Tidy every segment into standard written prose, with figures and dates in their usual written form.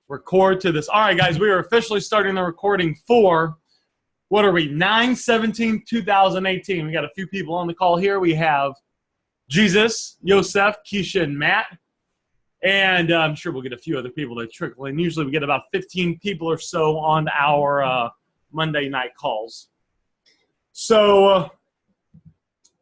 record to this. All right, guys, we are officially starting the recording for, what are we, 9/17/2018. We got a few people on the call here. We have Jesus, Yosef, Keisha, and Matt. And I'm sure we'll get a few other people to trickle in. Usually we get about 15 people or so on our Monday night calls. So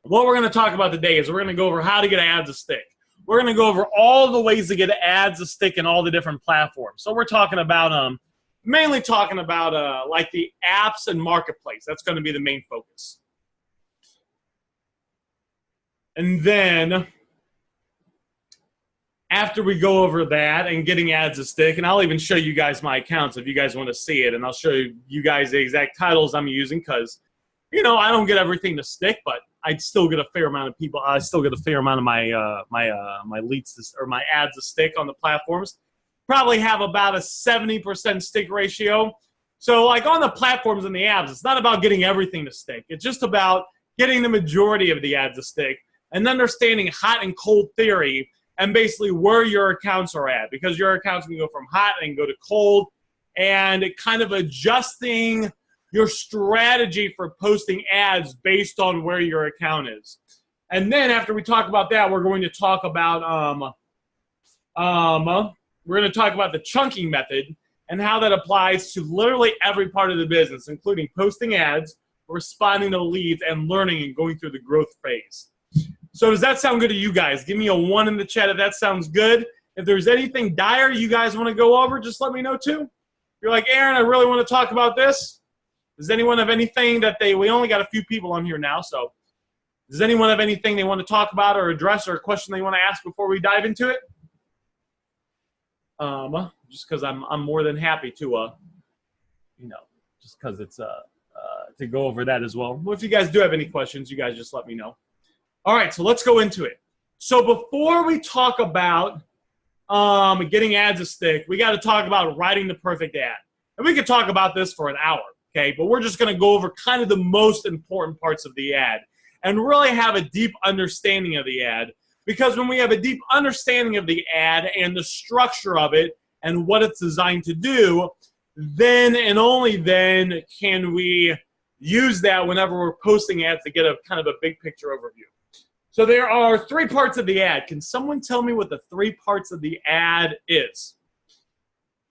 what we're going to talk about today is we're going to go over how to get ads to stick. We're going to go over all the ways to get ads to stick in all the different platforms. So we're talking about, mainly talking about like the apps and marketplace. That's going to be the main focus. And then after we go over that and getting ads to stick, and I'll even show you guys my accounts if you guys want to see it, and I'll show you guys the exact titles I'm using because, you know, I don't get everything to stick, but I'd still get a fair amount of people. I still get a fair amount of my leads or my ads to stick on the platforms. Probably have about a 70% stick ratio. So like on the platforms and the apps, it's not about getting everything to stick. It's just about getting the majority of the ads to stick and understanding hot and cold theory and basically where your accounts are at, because your accounts can go from hot and go to cold, and kind of adjusting your strategy for posting ads based on where your account is. And then after we talk about that, we're going to talk about the chunking method and how that applies to literally every part of the business, including posting ads, responding to leads, and learning and going through the growth phase. So does that sound good to you guys? Give me a 1 in the chat if that sounds good. If there's anything dire you guys want to go over, just let me know too. If you're like, Aaron, I really want to talk about this. Does anyone have anything that we only got a few people on here now, so does anyone have anything they want to talk about or address or a question they want to ask before we dive into it? Just because I'm more than happy to, just because it's to go over that as well. Well, if you guys do have any questions, you guys just let me know. All right, so let's go into it. So before we talk about getting ads to stick, we got to talk about writing the perfect ad. And we could talk about this for an hour, okay? But we're just going to go over kind of the most important parts of the ad and really have a deep understanding of the ad. Because when we have a deep understanding of the ad and the structure of it and what it's designed to do, then and only then can we use that whenever we're posting ads to get a kind of a big picture overview. So there are 3 parts of the ad. Can someone tell me what the 3 parts of the ad is?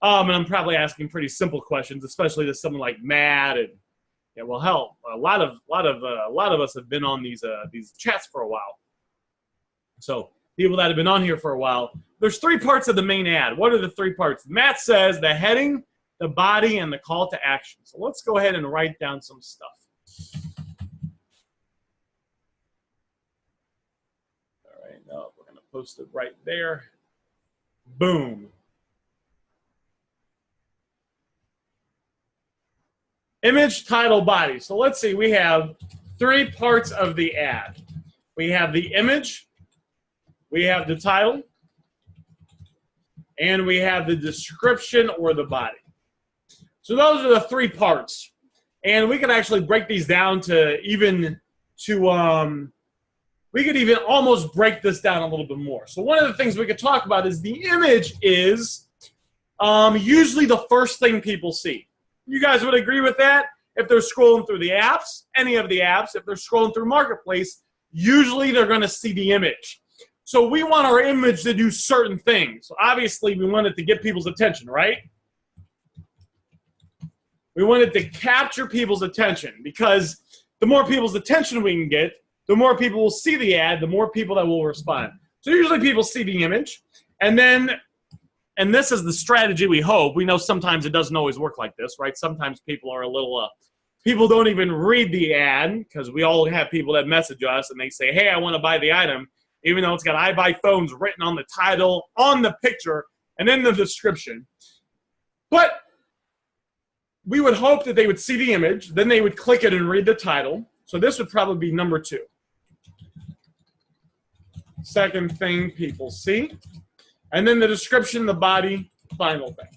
And I'm probably asking pretty simple questions, especially to someone like Matt and yeah, well, hell, a lot of us have been on these chats for a while. So people that have been on here for a while, there's 3 parts of the main ad. What are the 3 parts? Matt says the heading, the body, and the call to action. So let's go ahead and write down some stuff. We're going to post it right there. Boom. Image, title, body. So let's see. We have 3 parts of the ad. We have the image, we have the title, and we have the description or the body. So those are the 3 parts. And we can actually break these down to we could even almost break this down a little bit more. So one of the things we could talk about is the image is usually the first thing people see. You guys would agree with that? If they're scrolling through the apps, any of the apps, if they're scrolling through Marketplace, usually they're going to see the image. So we want our image to do certain things. So obviously we want it to get people's attention, right? We want it to capture people's attention because the more people's attention we can get, the more people will see the ad, the more people that will respond. So usually people see the image, and this is the strategy we hope. We know sometimes it doesn't always work like this, right? Sometimes people are a little, people don't even read the ad because we all have people that message us and they say, hey, I want to buy the item, even though it's got I buy phones written on the title, on the picture, and in the description. But we would hope that they would see the image, then they would click it and read the title. So this would probably be number 2. Second thing people see. And then the description, the body, final thing.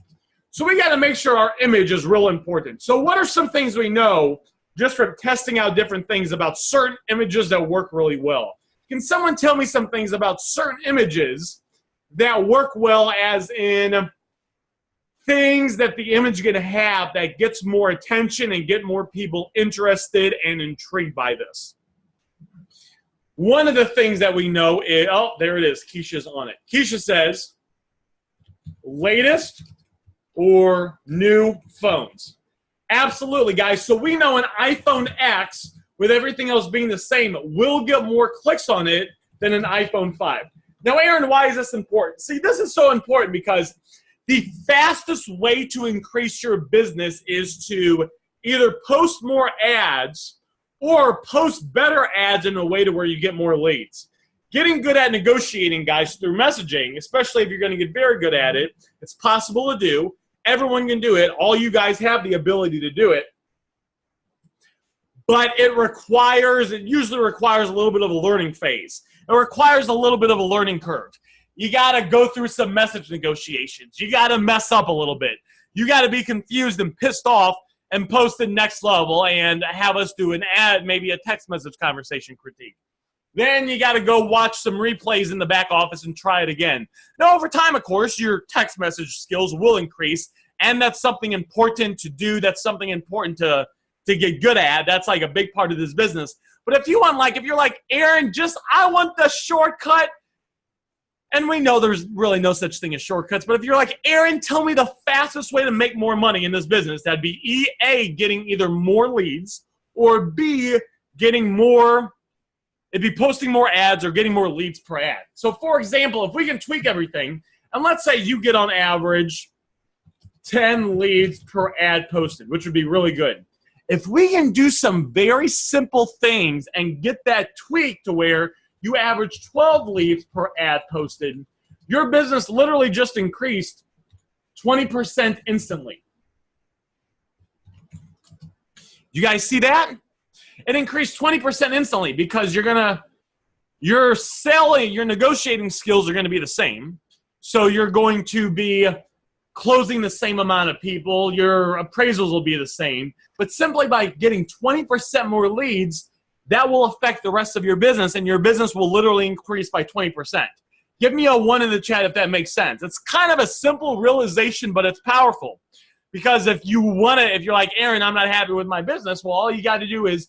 So we got to make sure our image is real important. So what are some things we know just from testing out different things about certain images that work really well? Can someone tell me some things about certain images that work well, as in things that the image is going to have that gets more attention and get more people interested and intrigued by this. One of the things that we know is, oh, there it is. Keisha's on it. Keisha says, latest or new phones. Absolutely, guys. So we know an iPhone X, with everything else being the same, will get more clicks on it than an iPhone 5. Now, Aaron, why is this important? See, this is so important because the fastest way to increase your business is to either post more ads or post better ads in a way to where you get more leads. Getting good at negotiating, guys, through messaging, especially if you're going to get very good at it, it's possible to do. Everyone can do it. All you guys have the ability to do it. But it usually requires a little bit of a learning phase. It requires a little bit of a learning curve. You got to go through some message negotiations. You got to mess up a little bit. You got to be confused and pissed off and post the next level and have us do an ad, maybe a text message conversation critique. Then you got to go watch some replays in the back office and try it again. Now, over time, of course, your text message skills will increase, and that's something important to do. That's something important to get good at. That's like a big part of this business. But if you want, if you're like, Aaron, I want the shortcut, and we know there's really no such thing as shortcuts, but if you're like, Aaron, tell me the fastest way to make more money in this business, that'd be A, getting either more leads, or B, getting more, it'd be posting more ads or getting more leads per ad. So for example, if we can tweak everything, and let's say you get on average 10 leads per ad posted, which would be really good. If we can do some very simple things and get that tweak to where you average 12 leads per ad posted, your business literally just increased 20% instantly. You guys see that? It increased 20% instantly because your negotiating skills are going to be the same. So you're going to be closing the same amount of people. Your appraisals will be the same. But simply by getting 20% more leads, that will affect the rest of your business, and your business will literally increase by 20%. Give me a 1 in the chat if that makes sense. It's kind of a simple realization, but it's powerful. Because if you're like, Aaron, I'm not happy with my business, well, all you got to do is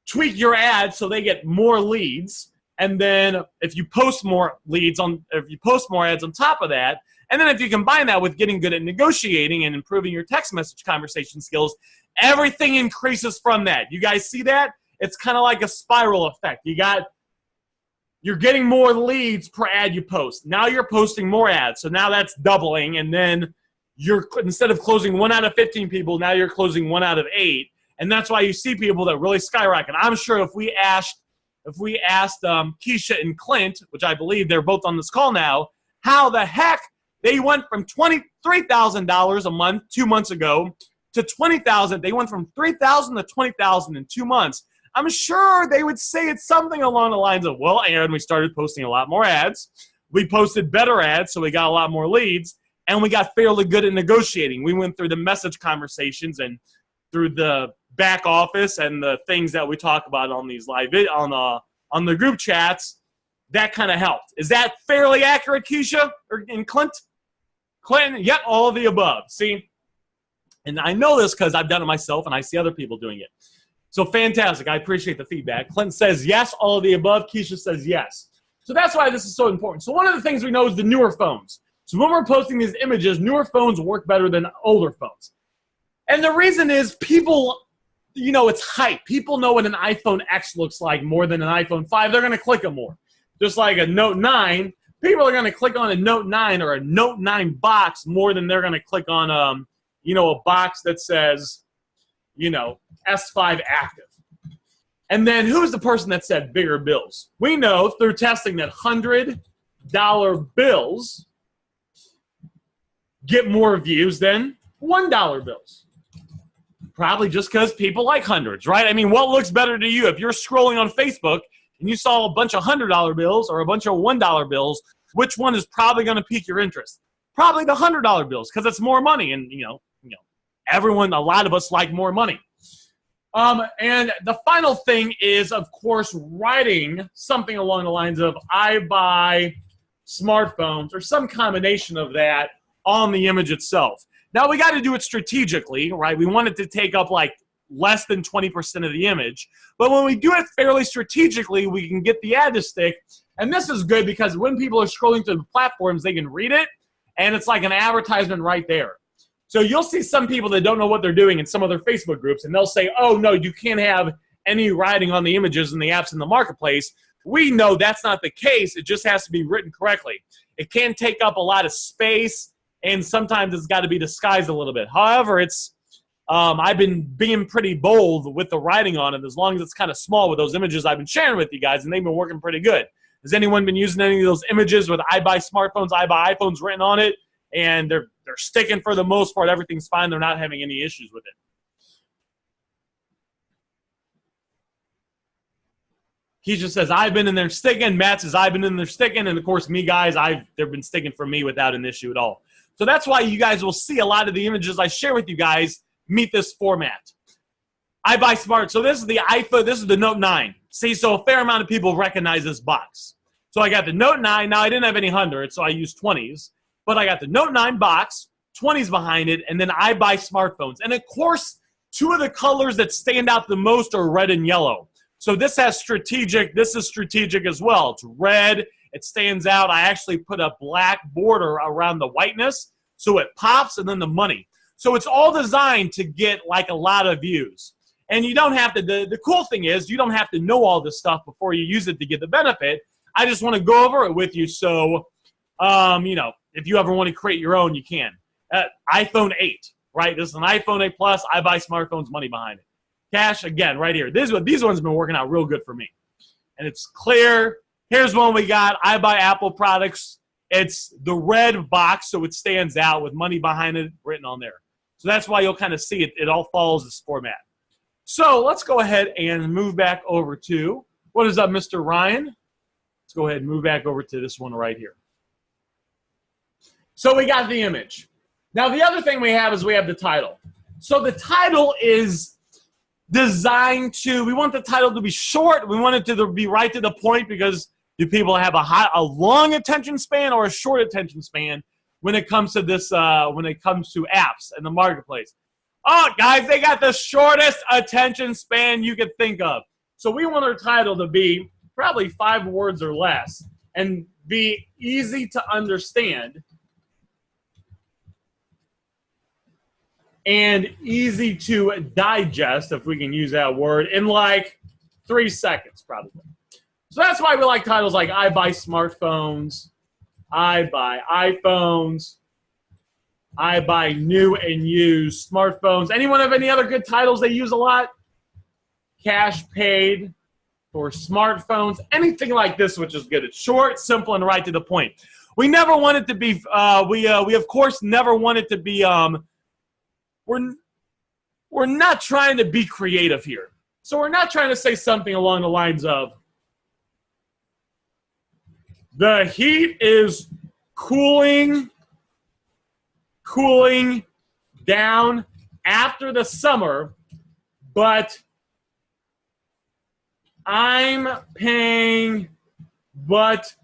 tweak your ads so they get more leads. And then if you post more ads on top of that, and then if you combine that with getting good at negotiating and improving your text message conversation skills, everything increases from that. You guys see that? It's kind of like a spiral effect. You're getting more leads per ad you post. Now you're posting more ads. So now that's doubling. And then instead of closing 1 out of 15 people, now you're closing 1 out of 8. And that's why you see people that really skyrocket. I'm sure if we asked Keisha and Clint, which I believe they're both on this call now, how the heck they went from $23,000 a month 2 months ago to $20,000. They went from $3,000 to $20,000 in 2 months. I'm sure they would say it's something along the lines of, well, Aaron, we started posting a lot more ads. We posted better ads, so we got a lot more leads, and we got fairly good at negotiating. We went through the message conversations and through the back office and the things that we talk about on these live on the group chats. That kind of helped. Is that fairly accurate, Keisha and Clint? Clinton, yep, all of the above. See? And I know this because I've done it myself, and I see other people doing it. So fantastic. I appreciate the feedback. Clinton says yes, all of the above. Keisha says yes. So that's why this is so important. So one of the things we know is the newer phones. So when we're posting these images, newer phones work better than older phones. And the reason is people, it's hype. People know what an iPhone X looks like more than an iPhone 5. They're going to click them more. Just like a Note 9, people are going to click on a Note 9 or a Note 9 box more than they're going to click on, a box that says, S5 active. And then who's the person that said bigger bills? We know through testing that $100 bills get more views than $1 bills. Probably just because people like hundreds, right? I mean, what looks better to you? If you're scrolling on Facebook and you saw a bunch of $100 bills or a bunch of $1 bills, which one is probably going to pique your interest? Probably the $100 bills because it's more money, and a lot of us like more money. And the final thing is, of course, writing something along the lines of I buy smartphones or some combination of that on the image itself. Now, we got to do it strategically, right? We want it to take up like less than 20% of the image. But when we do it fairly strategically, we can get the ad to stick. And this is good because when people are scrolling through the platforms, they can read it, and it's like an advertisement right there. So you'll see some people that don't know what they're doing in some of their Facebook groups, and they'll say, oh, no, you can't have any writing on the images and the apps in the marketplace. We know that's not the case. It just has to be written correctly. It can take up a lot of space, and sometimes it's got to be disguised a little bit. However, I've been being pretty bold with the writing on it, as long as it's kind of small with those images I've been sharing with you guys, and they've been working pretty good. Has anyone been using any of those images with I buy smartphones, I buy iPhones written on it, and they're sticking for the most part? Everything's fine. They're not having any issues with it. Keisha says, I've been in there sticking. Matt says, I've been in there sticking. And, of course, me, guys, they've been sticking for me without an issue at all. So that's why you guys will see a lot of the images I share with you guys meet this format. I buy smart. So this is the iPhone. This is the Note 9. See, so a fair amount of people recognize this box. So I got the Note 9. Now, I didn't have any 100s, so I used 20s. But I got the Note 9 box, 20s behind it, and then I buy smartphones. And, of course, two of the colors that stand out the most are red and yellow. So this has strategic. This is strategic as well. It's red. It stands out. I actually put a black border around the whiteness so it pops, and then the money. So it's all designed to get like a lot of views. And you don't have to, the cool thing is you don't have to know all this stuff before you use it to get the benefit. I just want to go over it with you so, you know, if you ever want to create your own, you can. iPhone 8, right? This is an iPhone 8 Plus. I buy smartphones, money behind it. Cash, again, right here. These ones have been working out real good for me. And it's clear. Here's one we got. I buy Apple products. It's the red box, so it stands out with money behind it written on there. So that's why you'll kind of see it. It all follows this format. So let's go ahead and move back over to, what is up, Mr. Ryan? Let's go ahead and move back over to this one right here. So we got the image. Now, the other thing we have is we have the title. So the title is designed to, we want the title to be short. We want it to be right to the point because do people have a long attention span or a short attention span when it comes to this, when it comes to apps and the marketplace? Oh, guys, they got the shortest attention span you could think of. So we want our title to be probably 5 words or less and be easy to understand and easy to digest, if we can use that word, in like 3 seconds probably. So that's why we like titles like I buy smartphones, I buy iPhones, I buy new and used smartphones. Anyone have any other good titles they use a lot? Cash paid for smartphones, anything like this, which is good. It's short, simple, and right to the point. We never want it to be, we of course never want it to be, we're not trying to be creative here. So we're not trying to say something along the lines of, the heat is cooling down after the summer, but I'm paying, but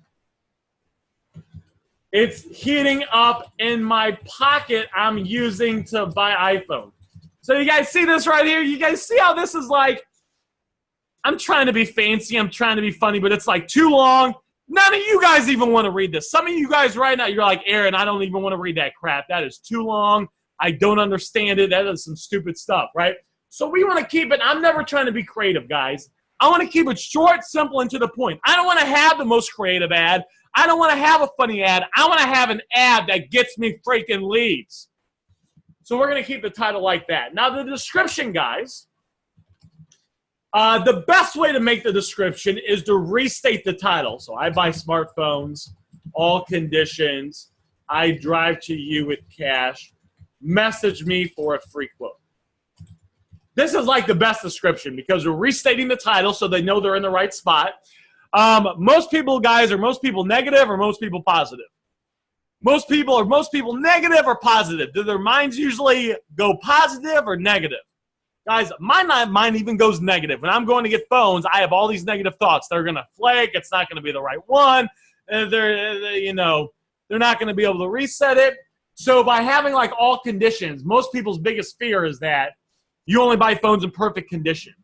it's heating up in my pocket I'm using to buy iPhone. So you guys see this right here? You guys see how this is like, I'm trying to be fancy, I'm trying to be funny, but it's like too long. None of you guys even want to read this. Some of you guys right now, you're like, Aaron, I don't even want to read that crap. That is too long. I don't understand it. That is some stupid stuff, right? So we want to keep it. I'm never trying to be creative, guys. I want to keep it short, simple, and to the point. I don't want to have the most creative ad. I don't want to have a funny ad. I want to have an ad that gets me freaking leads. So we're going to keep the title like that. Now, the description, guys, the best way to make the description is to restate the title. So I buy smartphones, all conditions, I drive to you with cash, message me for a free quote. This is like the best description because we're restating the title so they know they're in the right spot. Most people, guys, are most people negative or most people positive? Most people negative or positive? Do their minds usually go positive or negative? Guys, my mind even goes negative. When I'm going to get phones, I have all these negative thoughts. They're going to flake. It's not going to be the right one. They're not going to be able to reset it. So by having like all conditions, most people's biggest fear is that you only buy phones in perfect condition.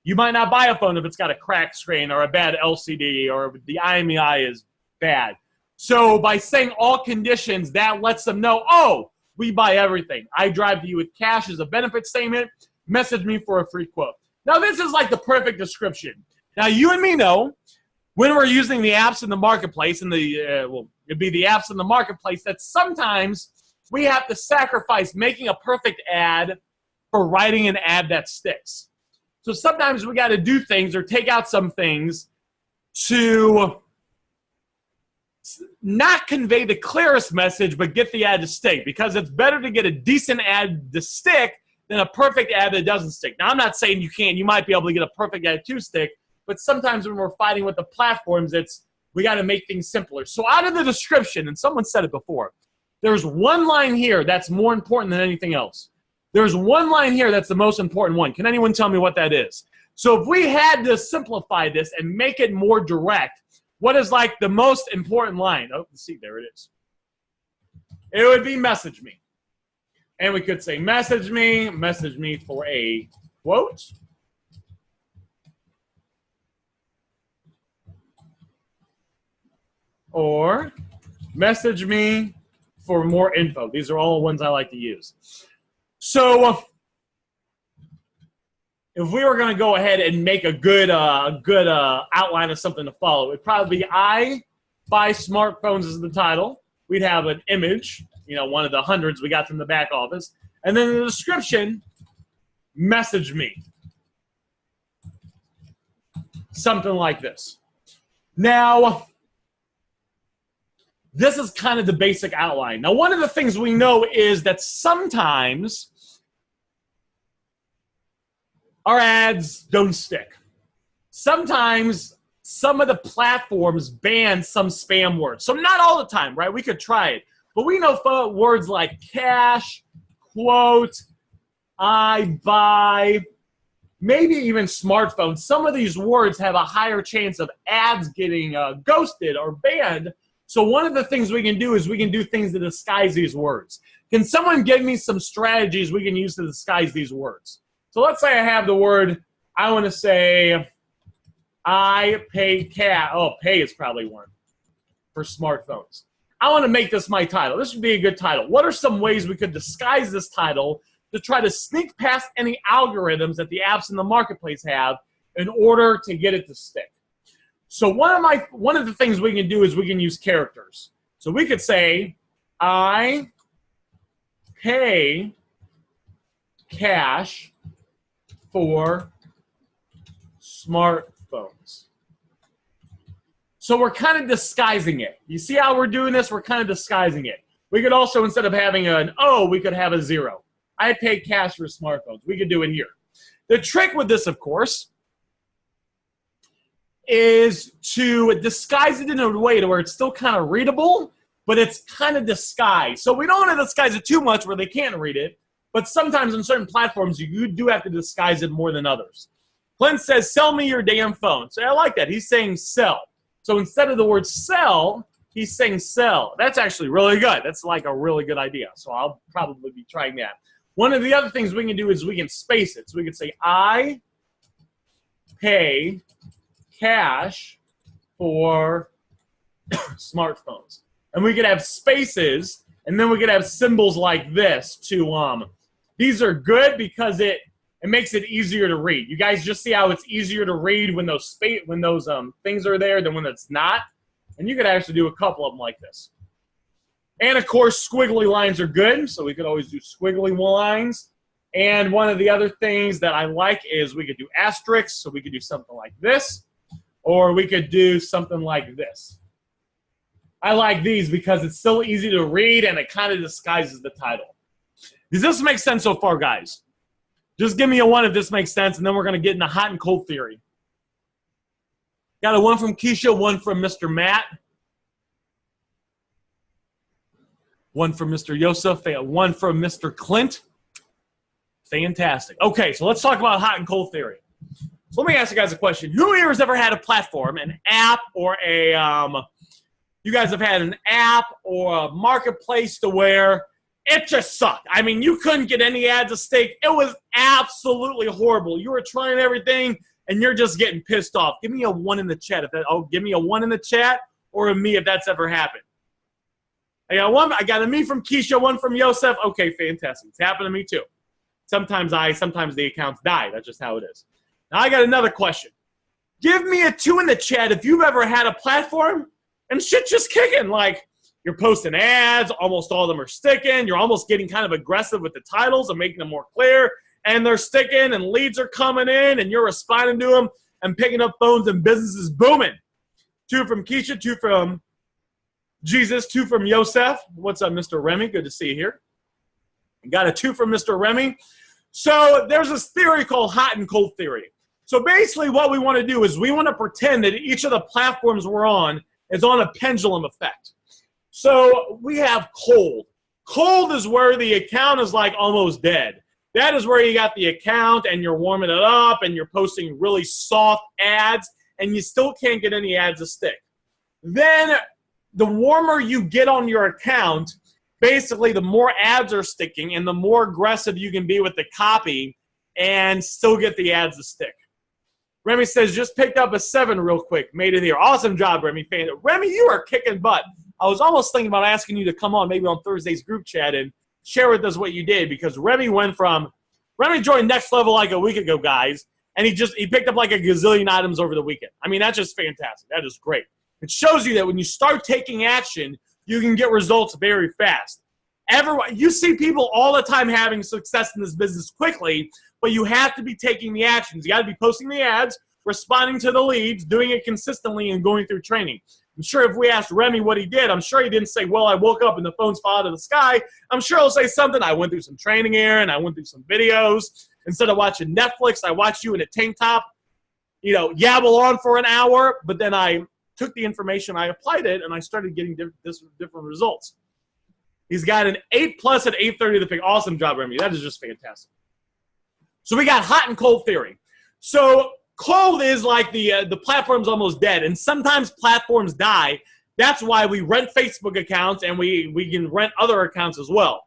You might not buy a phone if it's got a cracked screen or a bad LCD or the IMEI is bad. So by saying all conditions, that lets them know, oh, we buy everything. I drive to you with cash as a benefit statement. Message me for a free quote. Now, this is like the perfect description. Now, you and me know when we're using the apps in the marketplace, and it'd be the apps in the marketplace, that sometimes we have to sacrifice making a perfect ad for writing an ad that sticks. So sometimes we got to do things or take out some things to not convey the clearest message, but get the ad to stick, because it's better to get a decent ad to stick than a perfect ad that doesn't stick. Now, I'm not saying you can't. You might be able to get a perfect ad to stick, but sometimes when we're fighting with the platforms, we got to make things simpler. So out of the description, and someone said it before, there's one line here that's more important than anything else. There's one line here that's the most important one. Can anyone tell me what that is? So if we had to simplify this and make it more direct, what is like the most important line? Oh, let's see, there it is. It would be message me. And we could say message me for a quote. Or message me for more info. These are all the ones I like to use. So if we were going to go ahead and make a good outline of something to follow, it'd probably be I buy smartphones as the title. We'd have an image, one of the hundreds we got from the back office. And then in the description, message me. Something like this. Now, this is kind of the basic outline. Now, one of the things we know is that sometimes our ads don't stick. Sometimes some of the platforms ban some spam words. So not all the time, right? We could try it. But we know words like cash, quote, I buy, maybe even smartphone. Some of these words have a higher chance of ads getting ghosted or banned. So one of the things we can do is we can do things to disguise these words. Can someone give me some strategies we can use to disguise these words? So let's say I have the word, I want to say, I pay cash. Oh, pay is probably one for smartphones. I want to make this my title. This would be a good title. What are some ways we could disguise this title to try to sneak past any algorithms that the apps in the marketplace have in order to get it to stick? So one of the things we can do is we can use characters. So we could say, I pay cash for smartphones. So we're kind of disguising it. You see how we're doing this? We're kind of disguising it. We could also, instead of having an O, we could have a 0. I pay cash for smartphones. We could do it here. The trick with this, of course, is to disguise it in a way to where it's still kind of readable, but it's kind of disguised. So we don't want to disguise it too much where they can't read it, but sometimes on certain platforms, you do have to disguise it more than others. Clint says, sell me your damn phone. So I like that. He's saying sell. So instead of the word sell, he's saying sell. That's actually really good. That's like a really good idea. So I'll probably be trying that. One of the other things we can do is we can space it. So we can say, I pay cash for smartphones. And we could have spaces, and then we could have symbols like this to, these are good because it makes it easier to read. You guys just see how it's easier to read when those things are there than when it's not? And you could actually do a couple of them like this. And of course, squiggly lines are good, so we could always do squiggly lines. And one of the other things that I like is we could do asterisks, so we could do something like this, or we could do something like this. I like these because it's still easy to read and it kind of disguises the title. Does this make sense so far, guys? Just give me a 1 if this makes sense, and then we're going to get into hot and cold theory. Got a 1 from Keisha, 1 from Mr. Matt, 1 from Mr. Yosef, 1 from Mr. Clint. Fantastic. Okay, so let's talk about hot and cold theory. So let me ask you guys a question. Who here has ever had a platform, an app, or a you guys have had an app or a marketplace to where it just sucked. I mean, you couldn't get any ads to stick. It was absolutely horrible. You were trying everything, and you're just getting pissed off. Give me a 1 in the chat. Give me a 1 in the chat or a me if that's ever happened. I got one. I got a me from Keisha, 1 from Yosef. Okay, fantastic. It's happened to me too. Sometimes the accounts die. That's just how it is. Now I got another question. Give me a 2 in the chat if you've ever had a platform and shit just kicking. Like, you're posting ads, almost all of them are sticking. You're almost getting kind of aggressive with the titles and making them more clear. And they're sticking and leads are coming in and you're responding to them and picking up phones and business is booming. 2 from Keisha, 2 from Jesus, 2 from Yosef. What's up, Mr. Remy? Good to see you here. Got a 2 from Mr. Remy. So there's this theory called hot and cold theory. So basically what we want to do is we want to pretend that each of the platforms we're on is on a pendulum effect. So we have cold. Cold is where the account is like almost dead. That is where you got the account and you're warming it up and you're posting really soft ads and you still can't get any ads to stick. Then the warmer you get on your account, basically the more ads are sticking and the more aggressive you can be with the copy and still get the ads to stick. Remy says, just picked up a 7 real quick. Made it here. Awesome job, Remy. Remy, you are kicking butt. I was almost thinking about asking you to come on maybe on Thursday's group chat and share with us what you did because Remy joined Next Level like a week ago, guys, and he picked up like a gazillion items over the weekend. I mean, that's just fantastic. That is great. It shows you that when you start taking action, you can get results very fast. You see people all the time having success in this business quickly, but you have to be taking the actions. You got to be posting the ads, responding to the leads, doing it consistently, and going through training. I'm sure if we asked Remy what he did, I'm sure he didn't say, well, I woke up and the phones fell out of the sky. I'm sure he'll say something. I went through some training here, and I went through some videos. Instead of watching Netflix, I watched you in a tank top, yabble on for an hour, but then I took the information, I applied it, and I started getting different results. He's got an 8+ at 8:30 to pick. Awesome job, Remy. That is just fantastic. So we got hot and cold theory. So cold is like the platform's almost dead, and sometimes platforms die. That's why we rent Facebook accounts, and we can rent other accounts as well.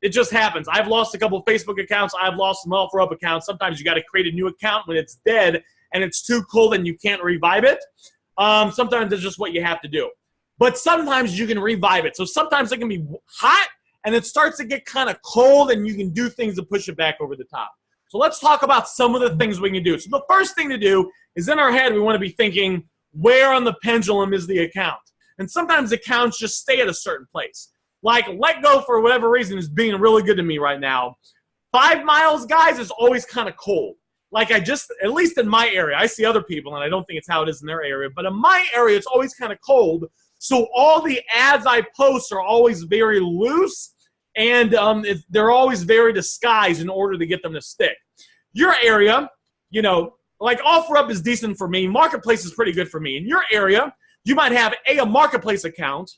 It just happens. I've lost a couple of Facebook accounts. I've lost some OfferUp accounts. Sometimes you got to create a new account when it's dead and it's too cold and you can't revive it. Sometimes it's just what you have to do. But sometimes you can revive it. So sometimes it can be hot and it starts to get kind of cold and you can do things to push it back over the top. So let's talk about some of the things we can do. So the first thing to do is in our head we want to be thinking, where on the pendulum is the account? And sometimes accounts just stay at a certain place. Like Let Go, for whatever reason, is being really good to me right now. 5 miles, guys, is always kind of cold. Like at least in my area, I see other people, and I don't think it's how it is in their area, but in my area, it's always kind of cold. So all the ads I post are always very loose, and they're always very disguised in order to get them to stick. Your area, like OfferUp is decent for me. Marketplace is pretty good for me. In your area, you might have a Marketplace account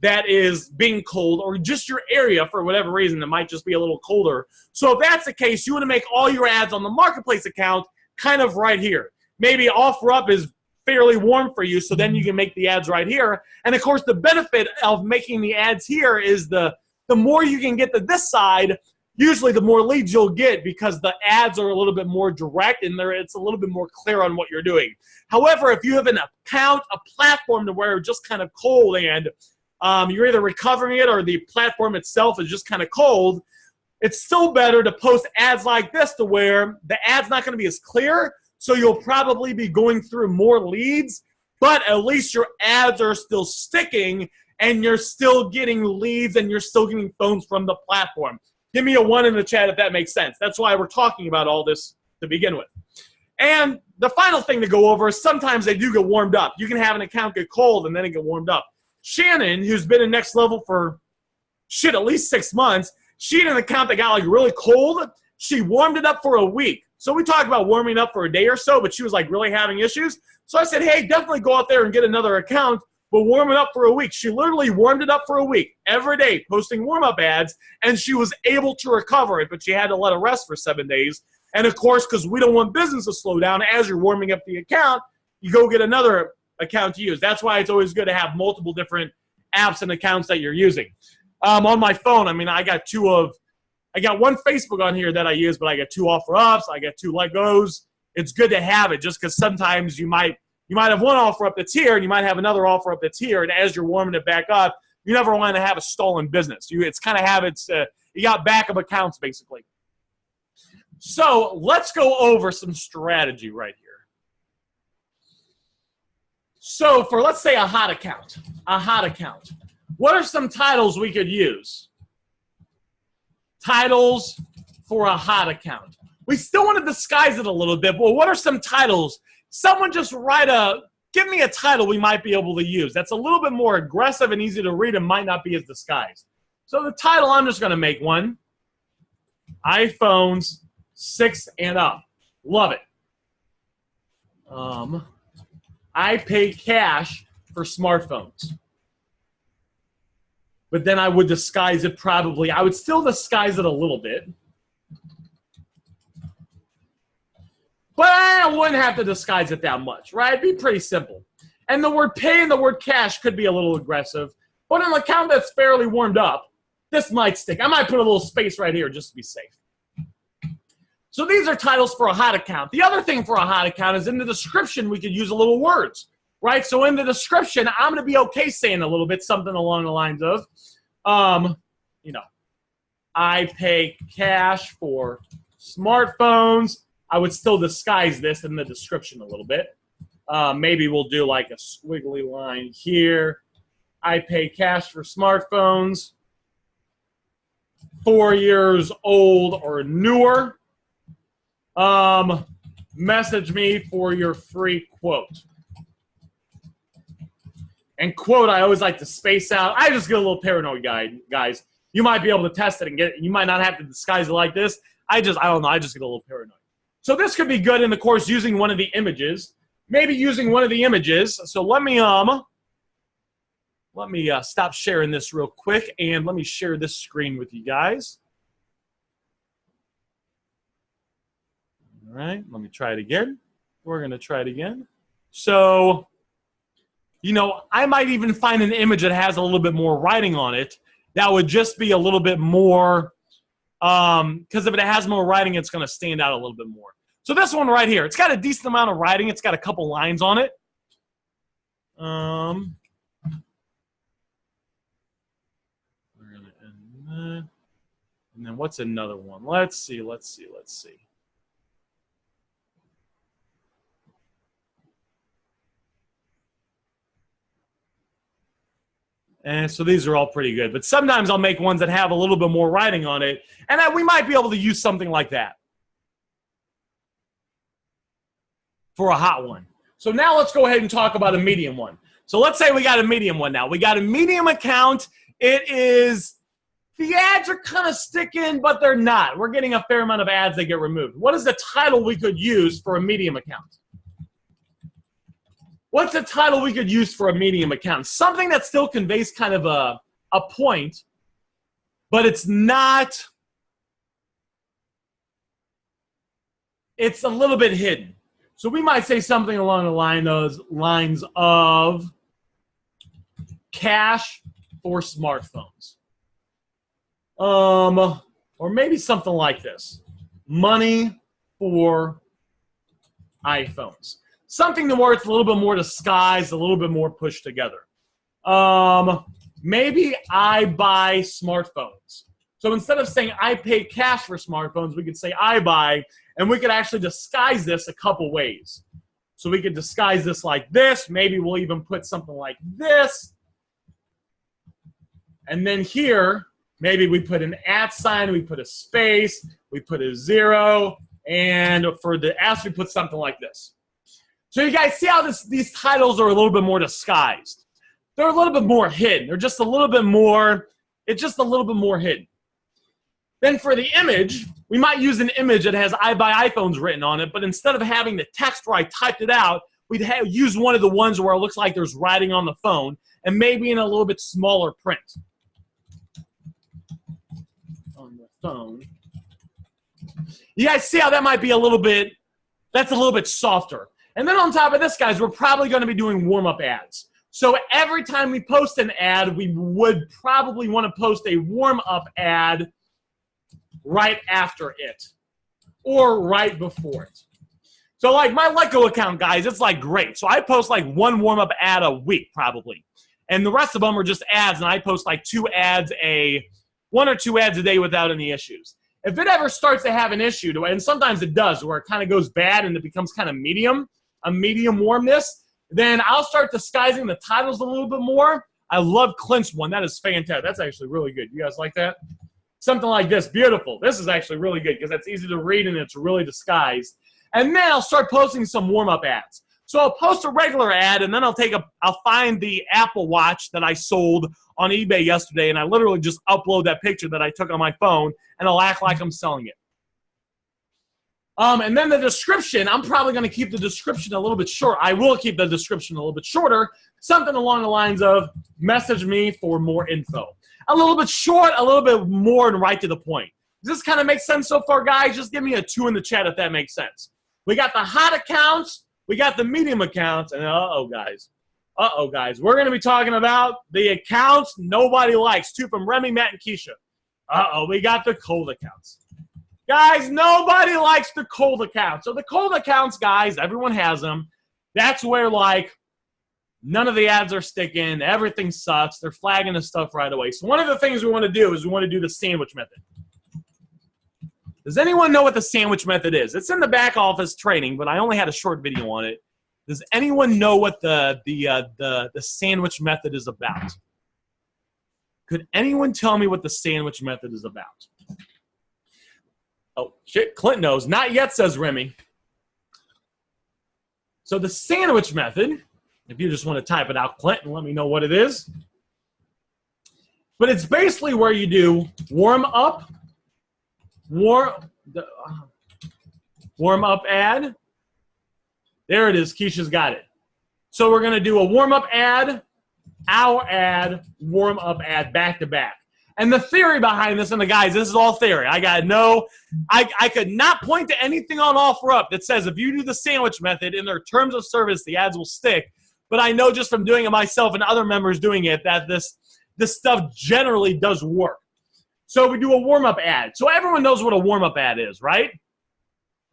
that is being cold, or just your area for whatever reason, it might just be a little colder. So if that's the case, you want to make all your ads on the Marketplace account kind of right here. Maybe OfferUp is fairly warm for you, so then you can make the ads right here. And of course, the benefit of making the ads here is the more you can get to this side, usually the more leads you'll get because the ads are a little bit more direct and it's a little bit more clear on what you're doing. However, if you have an account, a platform to where it's just kind of cold and you're either recovering it or the platform itself is just kind of cold, it's still better to post ads like this to where the ad's not going to be as clear, so you'll probably be going through more leads, but at least your ads are still sticking and you're still getting leads and you're still getting phones from the platform. Give me a 1 in the chat if that makes sense. That's why we're talking about all this to begin with. And the final thing to go over is sometimes they do get warmed up. You can have an account get cold and then it get warmed up. Shannon, who's been in Next Level for at least 6 months, she had an account that got like really cold. She warmed it up for a week. So we talked about warming up for a day or so, but she was like really having issues. So I said, hey, definitely go out there and get another account, but warm it up for a week. She literally warmed it up for a week, every day, posting warm-up ads, and she was able to recover it, but she had to let it rest for 7 days. And of course, because we don't want business to slow down, as you're warming up the account, you go get another account to use. That's why it's always good to have multiple different apps and accounts that you're using. On my phone, I mean, I got one Facebook on here that I use, but I got 2 OfferUps, I got 2 Legos. It's good to have it just because sometimes you might have one OfferUp that's here and you might have another OfferUp that's here, and as you're warming it back up, you never want to have a stolen business. It's kind of habits. You got backup accounts basically. So let's go over some strategy right here. So for, let's say, a hot account, what are some titles we could use? Titles for a hot account. We still want to disguise it a little bit, but what are some titles? Someone just give me a title we might be able to use. That's a little bit more aggressive and easy to read and might not be as disguised. So the title, I'm just going to make one. iPhones 6 and up. Love it. I pay cash for smartphones. But then I would disguise it probably. I would still disguise it a little bit. But I wouldn't have to disguise it that much, right? It'd be pretty simple. And the word pay and the word cash could be a little aggressive. But an account that's fairly warmed up, this might stick. I might put a little space right here just to be safe. So these are titles for a hot account. The other thing for a hot account is in the description we could use a little words, right? So in the description, I'm going to be okay saying a little bit something along the lines of, I pay cash for smartphones. I would still disguise this in the description a little bit. Maybe we'll do like a squiggly line here. I pay cash for smartphones. 4 years old or newer. Message me for your free quote. And quote, I always like to space out. I just get a little paranoid, guys. You might be able to test it and get it. You might not have to disguise it like this. I don't know. I just get a little paranoid. So this could be good in the course using one of the images. Maybe using one of the images. So let me stop sharing this real quick and let me share this screen with you guys. All right, let me try it again. We're going to try it again. So, I might even find an image that has a little bit more writing on it. That would just be a little bit more, because if it has more writing, it's going to stand out a little bit more. So this one right here, it's got a decent amount of writing. It's got a couple lines on it. We're going to end that. And then what's another one? Let's see. And so these are all pretty good. But sometimes I'll make ones that have a little bit more writing on it. And we might be able to use something like that for a hot one. So now let's go ahead and talk about a medium one. So let's say we got a medium one now. We got a medium account. The ads are kind of sticking, but they're not. We're getting a fair amount of ads that get removed. What is the title we could use for a medium account? What's the title we could use for a medium account? Something that still conveys kind of a point, but it's not, it's a little bit hidden. So we might say something along the lines of cash for smartphones. Or maybe something like this. Money for iPhones. Something to where it's a little bit more disguised, a little bit more pushed together. Maybe I buy smartphones. So instead of saying I pay cash for smartphones, we could say I buy, and we could actually disguise this a couple ways. So we could disguise this like this. Maybe we'll even put something like this. And then here, maybe we put an @, we put a space, we put a 0, and for the S, we put something like this. So you guys see how these titles are a little bit more disguised. They're a little bit more hidden. They're just a little bit more, it's just a little bit more hidden. Then for the image, we might use an image that has I buy iPhones written on it, but instead of having the text where I typed it out, we'd use one of the ones where it looks like there's writing on the phone, and maybe in a little bit smaller print. On the phone. You guys see how that might be a little bit, that's a little bit softer. And then on top of this, guys, we're probably going to be doing warm-up ads. So every time we post an ad, we would probably want to post a warm-up ad right after it or right before it. So like my Letgo account, guys, it's like great. So I post like one warm-up ad a week probably. And the rest of them are just ads, and I post like one or two ads a day without any issues. If it ever starts to have an issue, and sometimes it does, where it kind of goes bad and it becomes kind of a medium warmness, then I'll start disguising the titles a little bit more. I love Clint's one. That is fantastic. That's actually really good. You guys like that? Something like this. Beautiful. This is actually really good because that's easy to read and it's really disguised. And then I'll start posting some warm-up ads. So I'll post a regular ad, and then I'll find the Apple Watch that I sold on eBay yesterday, and I literally just upload that picture that I took on my phone, and I'll act like I'm selling it. And then the description, I'm probably going to keep the description a little bit short. I will keep the description a little bit shorter, something along the lines of, message me for more info. A little bit short, a little bit more, and right to the point. Does this kind of make sense so far, guys? Just give me a 2 in the chat if that makes sense. We got the hot accounts, we got the medium accounts, and guys, we're going to be talking about the accounts nobody likes. 2 from Remy, Matt, and Keisha. We got the cold accounts. Guys, nobody likes the cold accounts. So the cold accounts, guys, everyone has them. That's where, like, none of the ads are sticking. Everything sucks. They're flagging the stuff right away. So one of the things we want to do is we want to do the sandwich method. Does anyone know what the sandwich method is? It's in the back office training, but I only had a short video on it. Does anyone know what the sandwich method is about? Could anyone tell me what the sandwich method is about? Oh, shit, Clint knows. Not yet, says Remy. So the sandwich method, if you just want to type it out, Clint, and let me know what it is. But it's basically where you do warm up ad. There it is. Keisha's got it. So we're going to do a warm-up ad, our ad, warm-up ad, back to back. And the theory behind this, and the guys, this is all theory. I could not point to anything on OfferUp that says if you do the sandwich method in their terms of service, the ads will stick. But I know just from doing it myself and other members doing it that this stuff generally does work. So we do a warm-up ad. So everyone knows what a warm-up ad is, right?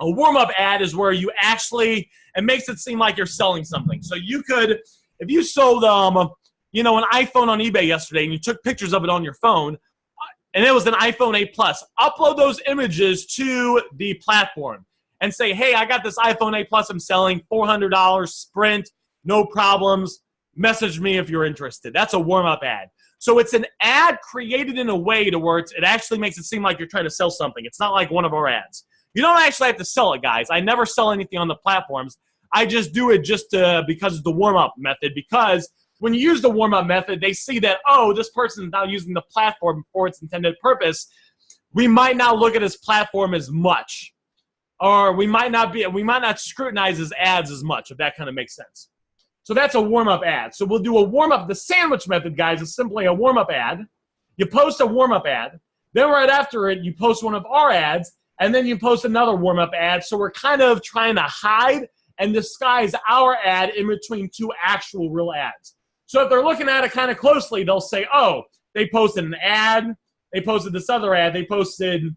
A warm-up ad is where you actually, it makes it seem like you're selling something. So you could, if you sold, an iPhone on eBay yesterday and you took pictures of it on your phone, and it was an iPhone 8 Plus, upload those images to the platform and say, hey, I got this iPhone 8 Plus I'm selling, $400, Sprint, no problems. Message me if you're interested. That's a warm-up ad. So it's an ad created in a way to where it actually makes it seem like you're trying to sell something. It's not like one of our ads. You don't actually have to sell it, guys. I never sell anything on the platforms. I just do it because it's the warm-up method. Because when you use the warm-up method, they see that, oh, this person is now using the platform for its intended purpose. We might not look at his platform as much. Or we might not scrutinize his ads as much, if that kind of makes sense. So that's a warm-up ad. So we'll do a warm-up. The sandwich method, guys, is simply a warm-up ad. You post a warm-up ad. Then right after it, you post one of our ads. And then you post another warm-up ad. So we're kind of trying to hide and disguise our ad in between 2 actual real ads. So if they're looking at it kind of closely, they'll say, oh, they posted an ad. They posted this other ad. They posted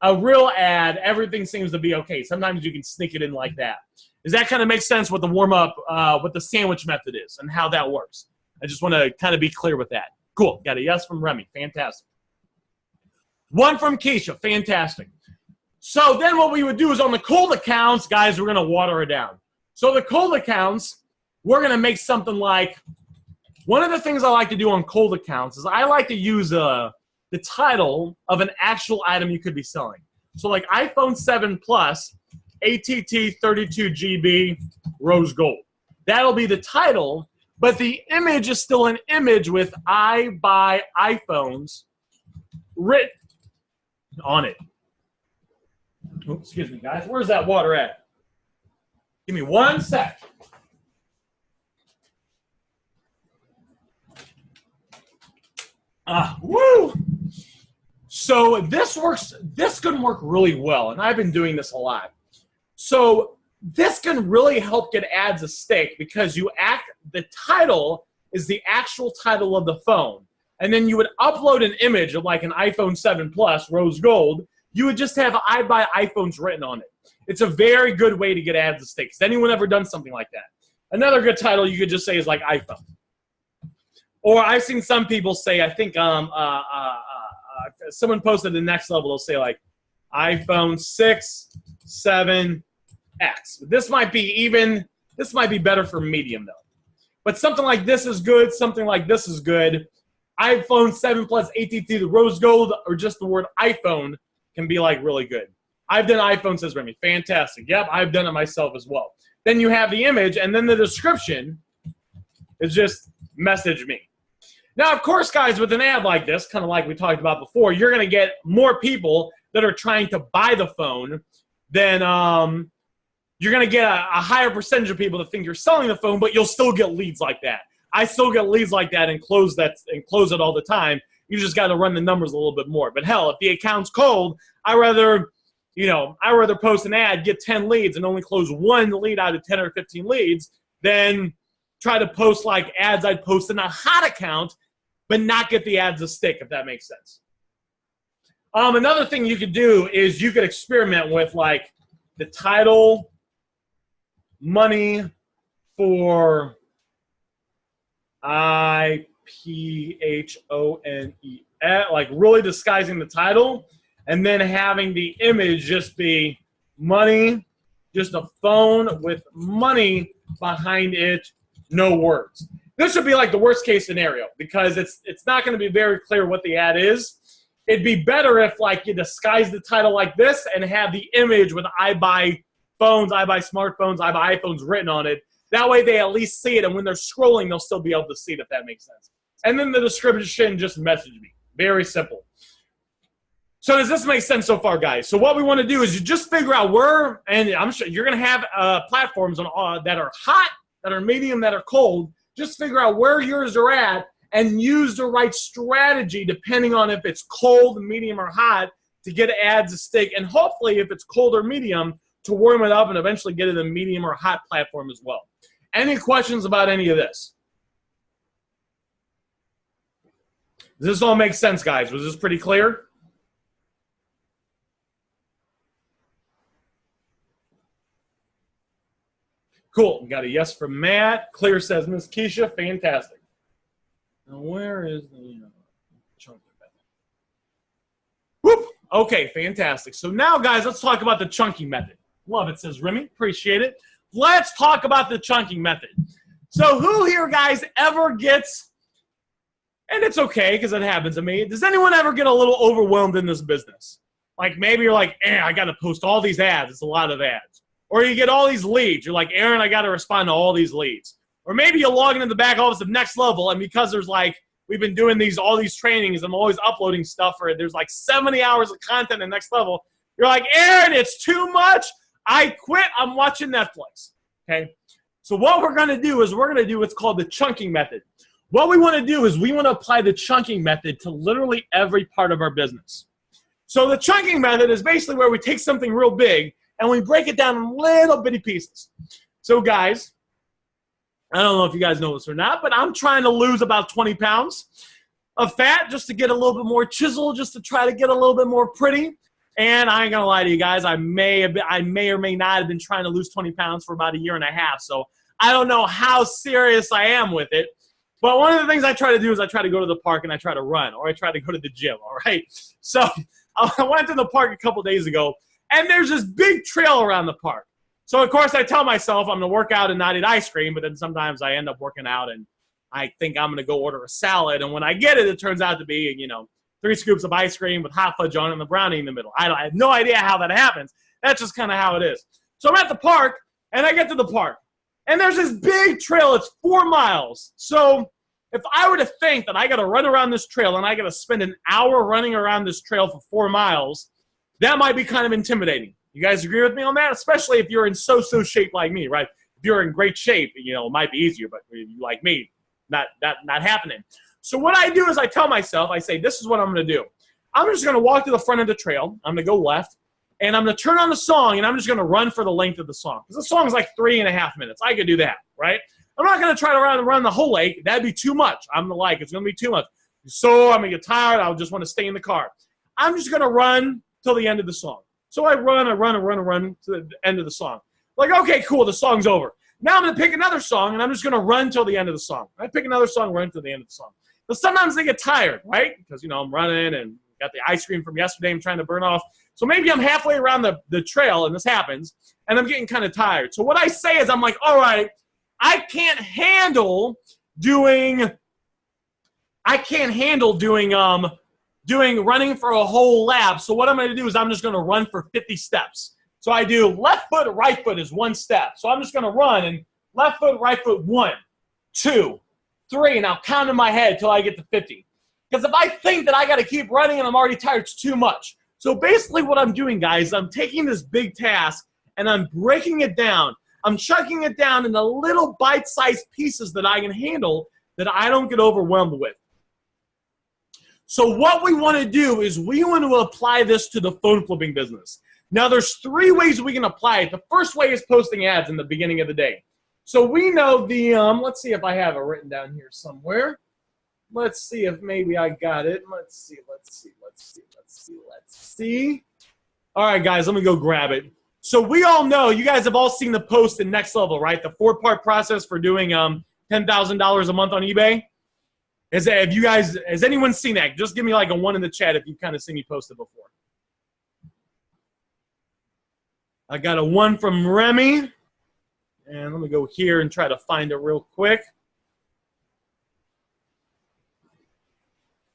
a real ad. Everything seems to be okay. Sometimes you can sneak it in like that. Does that kind of make sense what the warm-up, what the sandwich method is and how that works? I just want to kind of be clear with that. Cool. Got a yes from Remy. Fantastic. 1 from Keisha. Fantastic. So then what we would do is on the cold accounts, guys, we're going to water it down. So the cold accounts, we're going to make something like, one of the things I like to do on cold accounts is I like to use the title of an actual item you could be selling. So like iPhone 7 Plus, ATT 32GB rose gold. That'll be the title, but the image is still an image with I buy iPhones written on it. Oops, excuse me, guys. Where's that water at? Give me 1 sec. Woo! So this can work really well, and I've been doing this a lot. So this can really help get ads to stick because the title is the actual title of the phone. And then you would upload an image of like an iPhone 7 Plus, rose gold. You would just have I buy iPhones written on it. It's a very good way to get ads to stick. Has anyone ever done something like that? Another good title you could just say is like iPhone. Or I've seen some people say, I think someone posted the next level, they'll say like iPhone 6, 7, X. This might be better for medium though. But something like this is good, something like this is good. iPhone 7 Plus ATT, the rose gold, or just the word iPhone can be like really good. I've done iPhone, says Remy. Fantastic. Yep, I've done it myself as well. Then you have the image, and then the description is just message me. Now, of course, guys, with an ad like this, kind of like we talked about before, you're going to get more people that are trying to buy the phone than you're going to get a higher percentage of people that think you're selling the phone, but you'll still get leads like that. I still get leads like that and close it all the time. You just got to run the numbers a little bit more. But hell, if the account's cold, I rather post an ad, get 10 leads, and only close 1 lead out of 10 or 15 leads than try to post like ads I'd post in a hot account, but not get the ads to stick, if that makes sense. Another thing you could do is you could experiment with like the title, money for IPHONE, like really disguising the title, and then having the image just be money, just a phone with money behind it, no words. This would be like the worst case scenario because it's not going to be very clear what the ad is. It'd be better if like you disguise the title like this and have the image with I buy phones, I buy smartphones, I buy iPhones written on it. That way they at least see it, and when they're scrolling, they'll still be able to see it, if that makes sense. And then the description, just message me. Very simple. So does this make sense so far, guys? So what we want to do is you just figure out where, and I'm sure you're going to have platforms on that are hot, that are medium, that are cold. Just figure out where yours are at and use the right strategy depending on if it's cold, medium, or hot to get ads to stick. And hopefully, if it's cold or medium, to warm it up and eventually get it in a medium or hot platform as well. Any questions about any of this? Does this all make sense, guys? Was this pretty clear? Cool. We got a yes from Matt. Clear says Miss Keisha. Fantastic. Now, where is the chunking method? Whoop. Okay, fantastic. So now, guys, let's talk about the chunking method. Love it, says Remy. Appreciate it. Let's talk about the chunking method. So who here, guys, ever gets, and it's okay because it happens to me, does anyone ever get a little overwhelmed in this business? Like maybe you're like, I got to post all these ads. It's a lot of ads. Or you get all these leads. You're like, Aaron, I got to respond to all these leads. Or maybe you log into the back office of Next Level, and because there's like, we've been doing all these trainings, I'm always uploading stuff, or there's like 70 hours of content in Next Level. You're like, Aaron, it's too much. I quit. I'm watching Netflix. Okay? So what we're going to do is we're going to do what's called the chunking method. What we want to do is we want to apply the chunking method to literally every part of our business. So the chunking method is basically where we take something real big and we break it down in little bitty pieces. So guys, I don't know if you guys know this or not, but I'm trying to lose about 20 pounds of fat just to get a little bit more chisel, just to try to get a little bit more pretty. And I ain't going to lie to you guys, I may or may not have been trying to lose 20 pounds for about a year and a half. So I don't know how serious I am with it. But one of the things I try to do is I try to go to the park and I try to run, or I try to go to the gym, all right? So I went to the park a couple days ago, and there's this big trail around the park. So, of course, I tell myself I'm going to work out and not eat ice cream, but then sometimes I end up working out and I think I'm going to go order a salad. And when I get it, it turns out to be, 3 scoops of ice cream with hot fudge on it and the brownie in the middle. I have no idea how that happens. That's just kind of how it is. So I'm at the park, and I get to the park. And there's this big trail. It's 4 miles. So if I were to think that I got to run around this trail and I got to spend an hour running around this trail for 4 miles, that might be kind of intimidating. You guys agree with me on that? Especially if you're in so-so shape like me, right? If you're in great shape, it might be easier, but if you like me, not happening. So what I do is I tell myself, I say, this is what I'm going to do. I'm just going to walk to the front of the trail. I'm going to go left, and I'm going to turn on the song, and I'm just going to run for the length of the song. Because the song is like 3.5 minutes. I could do that, right? I'm not going to try to run the whole lake. That'd be too much. I'm like, it's going to be too much. So I'm going to get tired. I'll just want to stay in the car. I'm just going to run till the end of the song. So I run to the end of the song. Like, okay, cool, the song's over. Now I'm going to pick another song, and I'm just going to run till the end of the song. I pick another song, run till the end of the song. But sometimes they get tired, right? Because, you know, I'm running and got the ice cream from yesterday I'm trying to burn off. So maybe I'm halfway around the trail, and this happens, and I'm getting kind of tired. So what I say is I'm like, all right, I can't handle doing running for a whole lap. So what I'm going to do is I'm just going to run for 50 steps. So I do left foot, right foot is 1 step. So I'm just going to run and left foot, right foot, 1, 2, 3, and I'll count in my head till I get to 50. Because if I think that I got to keep running and I'm already tired, it's too much. So basically what I'm doing, guys, I'm taking this big task and I'm breaking it down. I'm chunking it down into little bite-sized pieces that I can handle that I don't get overwhelmed with. So what we want to do is we want to apply this to the phone flipping business. Now, there's 3 ways we can apply it. The first way is posting ads in the beginning of the day. So we know the, let's see if I have it written down here somewhere. Let's see if maybe I got it. Let's see. All right, guys, let me go grab it. So we all know, you guys have all seen the post in Next Level, right? The 4-part process for doing $10,000 a month on eBay. Has anyone seen that? Just give me like a 1 in the chat if you've kind of seen me post it before. I got a 1 from Remy. And let me go here and try to find it real quick.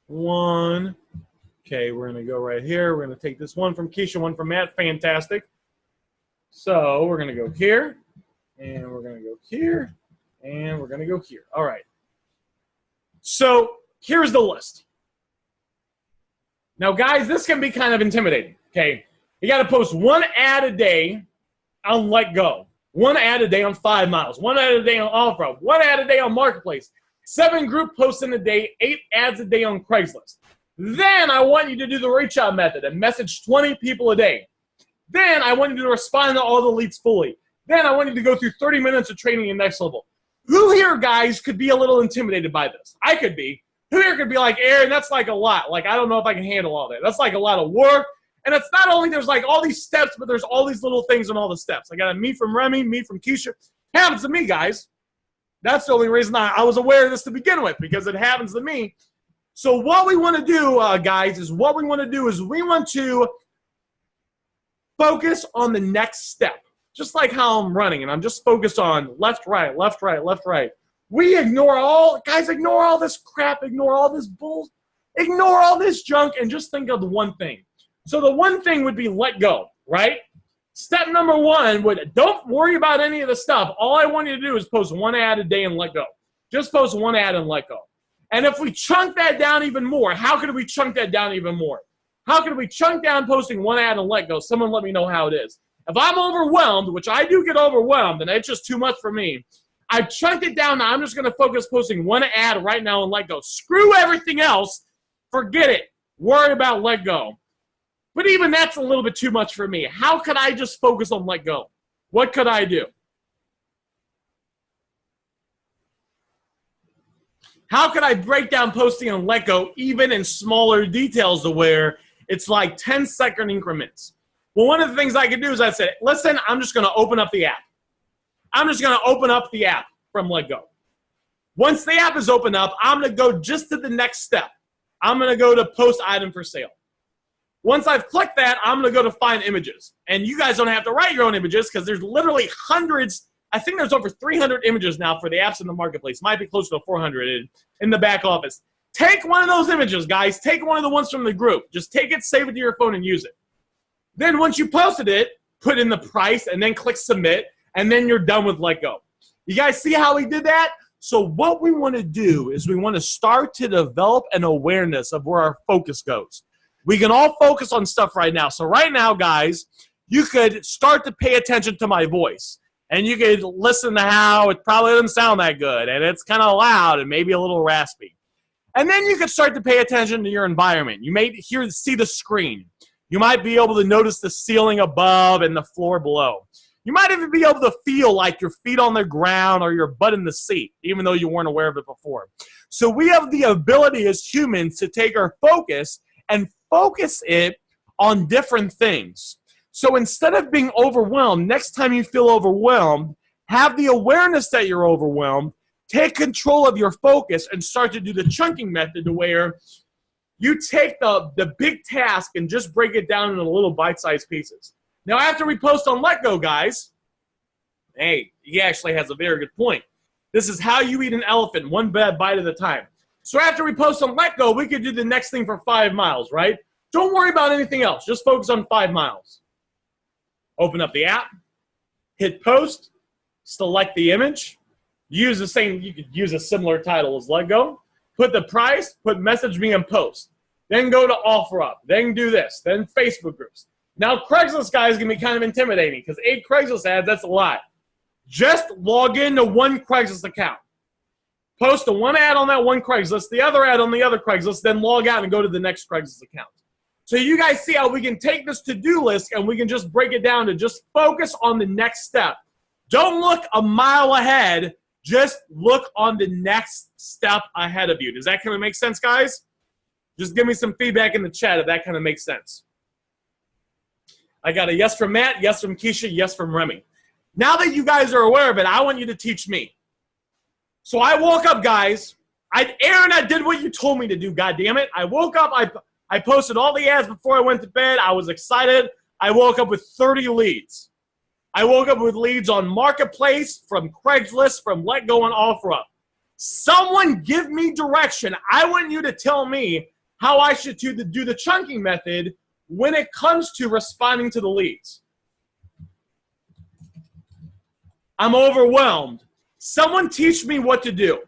1. Okay, we're going to go right here. We're going to take this 1 from Keisha, 1 from Matt. Fantastic. So we're going to go here, and we're going to go here, and we're going to go here. All right. So here's the list. Now, guys, this can be kind of intimidating, okay? You got to post 1 ad a day on Let Go, 1 ad a day on 5 miles, 1 ad a day on Off-Road, 1 ad a day on Marketplace, 7 group posts in a day, 8 ads a day on Craigslist. Then I want you to do the reach out method and message 20 people a day. Then I want you to respond to all the leads fully. Then I want you to go through 30 minutes of training in Next Level. Who here, guys, could be a little intimidated by this? I could be. Who here could be like, Aaron, that's like a lot. Like, I don't know if I can handle all that. That's like a lot of work. And it's not only there's like all these steps, but there's all these little things on all the steps. I got a me from Remy, me from Keisha. Happens to me, guys. That's the only reason I was aware of this to begin with, because it happens to me. So what we want to do, guys, is we want to focus on the next step. Just like how I'm running, and I'm just focused on left, right, left, right, left, right. We ignore all this crap, ignore all this bull, ignore all this junk, and just think of the one thing. So the one thing would be let go, right? Step number 1 would, don't worry about any of the stuff. All I want you to do is post 1 ad a day and let go. Just post 1 ad and let go. And if we chunk that down even more, how could we chunk that down even more? How could we chunk down posting 1 ad and let go? Someone let me know how it is. If I'm overwhelmed, which I do get overwhelmed, and it's just too much for me, I've chunked it down. Now I'm just going to focus posting 1 ad right now and let go. Screw everything else. Forget it. Worry about let go. But even that's a little bit too much for me. How could I just focus on let go? What could I do? How could I break down posting and let go even in smaller details to where it's like 10-second increments? Well, one of the things I could do is I said, listen, I'm just going to open up the app. I'm just going to open up the app from Let Go. Once the app is opened up, I'm going to go just to the next step. I'm going to go to post item for sale. Once I've clicked that, I'm going to go to find images. And you guys don't have to write your own images because there's literally hundreds. I think there's over 300 images now for the apps in the marketplace. Might be close to 400 in the back office. Take one of those images, guys. Take one of the ones from the group. Just take it, save it to your phone, and use it. Then once you posted it, put in the price, and then click submit, and then you're done with Let Go. You guys see how we did that? So what we want to do is we want to start to develop an awareness of where our focus goes. We can all focus on stuff right now. So right now, guys, you could start to pay attention to my voice. And you could listen to how it probably doesn't sound that good. And it's kind of loud and maybe a little raspy. And then you could start to pay attention to your environment. You may see the screen. You might be able to notice the ceiling above and the floor below. You might even be able to feel like your feet on the ground or your butt in the seat, even though you weren't aware of it before. So we have the ability as humans to take our focus and focus it on different things. So instead of being overwhelmed, next time you feel overwhelmed, have the awareness that you're overwhelmed, take control of your focus, and start to do the chunking method to where you take the big task and just break it down into little bite-sized pieces. Now, after we post on Let Go, guys, hey, he actually has a very good point. This is how you eat an elephant, one bad bite at a time. So after we post on Let Go, we could do the next thing for 5 miles, right? Don't worry about anything else. Just focus on 5 miles. Open up the app, hit post, select the image, use the same, you could use a similar title as Let Go, put the price, put message me and post. Then go to OfferUp, then do this, then Facebook groups. Now, Craigslist, guys, can be kind of intimidating because 8 Craigslist ads, that's a lot. Just log into one Craigslist account. Post the one ad on that one Craigslist, the other ad on the other Craigslist, then log out and go to the next Craigslist account. So you guys see how we can take this to-do list and we can just break it down to just focus on the next step. Don't look a mile ahead. Just look on the next step ahead of you. Does that kind of make sense, guys? Just give me some feedback in the chat if that kind of makes sense. I got a yes from Matt, yes from Keisha, yes from Remy. Now that you guys are aware of it, I want you to teach me. So I woke up, guys. Aaron, I did what you told me to do, goddammit. I woke up, I posted all the ads before I went to bed. I was excited. I woke up with 30 leads. I woke up with leads on Marketplace, from Craigslist, from Let Go, and OfferUp. Someone give me direction. I want you to tell me how I should do the chunking method when it comes to responding to the leads. I'm overwhelmed. Someone teach me what to do.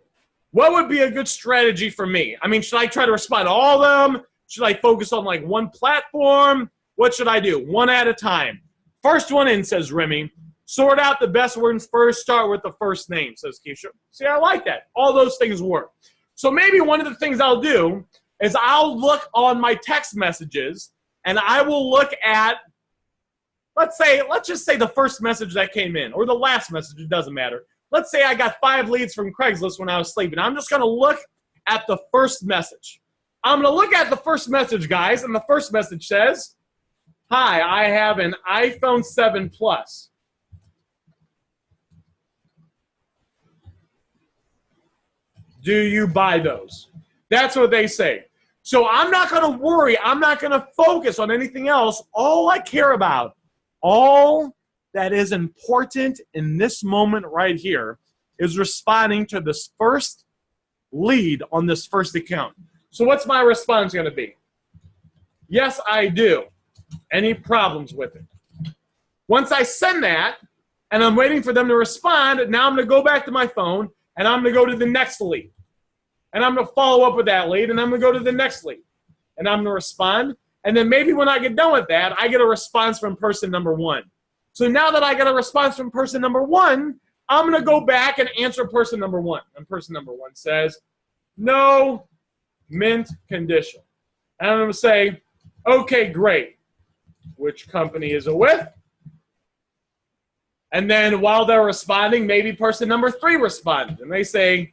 What would be a good strategy for me? I mean, should I try to respond to all of them? Should I focus on like one platform? What should I do? One at a time. First one in, says Remy. Sort out the best words first. Start with the first name, says Keisha. See, I like that. All those things work. So maybe one of the things I'll do is I'll look on my text messages and I will look at, let's just say the first message that came in or the last message, it doesn't matter. Let's say I got 5 leads from Craigslist when I was sleeping. I'm just going to look at the first message. I'm going to look at the first message, guys, and the first message says, hi, I have an iPhone 7 Plus. Do you buy those? That's what they say. So I'm not going to worry. I'm not going to focus on anything else. All I care about, all that is important in this moment right here is responding to this first lead on this first account. So what's my response going to be? Yes, I do. Any problems with it? Once I send that, and I'm waiting for them to respond, now I'm going to go back to my phone, and I'm going to go to the next lead. And I'm going to follow up with that lead, and I'm going to go to the next lead. And I'm going to respond. And then maybe when I get done with that, I get a response from person number 1. So now that I get a response from person number 1, I'm going to go back and answer person number 1. And person number 1 says, no, mint condition. And I'm going to say, okay, great. Which company is it with? And then while they're responding, maybe person number 3 responded. And they say,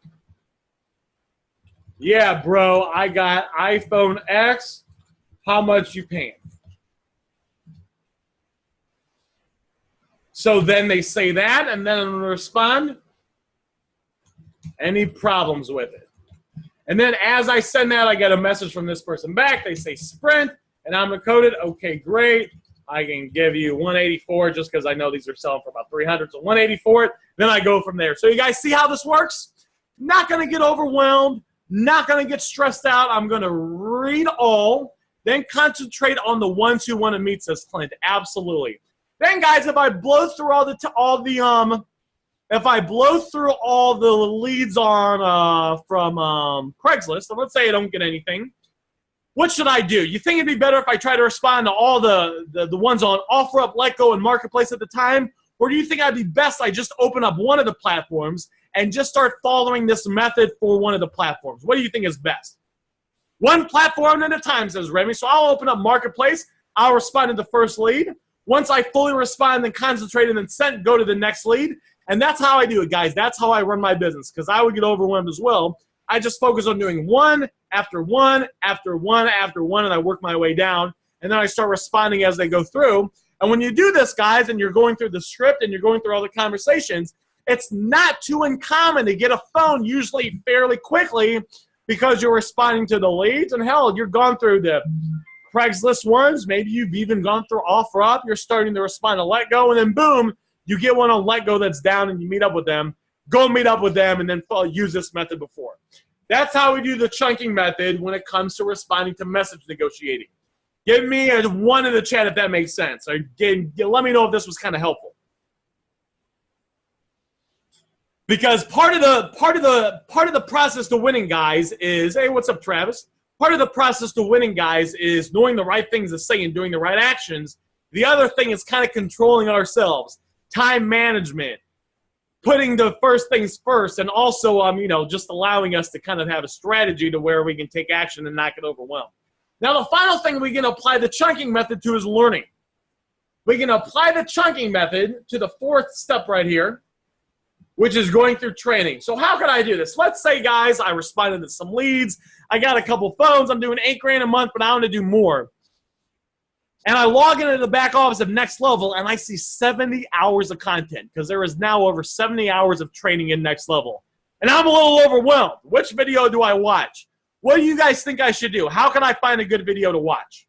yeah, bro, I got iPhone X. How much you paying? So then they say that, and then I'm going to respond, any problems with it? And then as I send that, I get a message from this person back. They say Sprint, and I'm going to code it. Okay, great. I can give you 184 just because I know these are selling for about 300. So 184 it. Then I go from there. So you guys see how this works? Not going to get overwhelmed. Not going to get stressed out. I'm going to read all, then concentrate on the ones who want to meet, says Clint. Absolutely. Then, guys, if I blow through all the leads on from Craigslist, and let's say I don't get anything, what should I do? You think it'd be better if I try to respond to all the ones on OfferUp, Let Go, and Marketplace at the time? Or do you think I'd be best I just open up one of the platforms and just start following this method for one of the platforms? What do you think is best? One platform at a time, says Remy. So I'll open up Marketplace. I'll respond to the first lead. Once I fully respond, then concentrate, and then send, go to the next lead. And that's how I do it, guys. That's how I run my business, because I would get overwhelmed as well. I just focus on doing one after one after one after one, and I work my way down. And then I start responding as they go through. And when you do this, guys, and you're going through the script and you're going through all the conversations, it's not too uncommon to get a phone usually fairly quickly because you're responding to the leads. And hell, you're gone through the Craigslist ones. Maybe you've even gone through OfferUp. You're starting to respond to Letgo, and then boom, you get one on Letgo that's down and you meet up with them. Go meet up with them and then use this method before. That's how we do the chunking method when it comes to responding to message negotiating. Give me a 1 in the chat if that makes sense. Or let me know if this was kind of helpful. Because part of the process to winning, guys, is, hey, what's up, Travis? Part of the process to winning, guys, is knowing the right things to say and doing the right actions. The other thing is kind of controlling ourselves, time management, putting the first things first, and also, just allowing us to kind of have a strategy to where we can take action and not get overwhelmed. Now, the final thing we can apply the chunking method to is learning. We can apply the chunking method to the 4th step right here, which is going through training. So how can I do this? Let's say, guys, I responded to some leads. I got a couple phones. I'm doing $8 grand a month, but I want to do more. And I log into the back office of Next Level, and I see 70 hours of content because there is now over 70 hours of training in Next Level. And I'm a little overwhelmed. Which video do I watch? What do you guys think I should do? How can I find a good video to watch?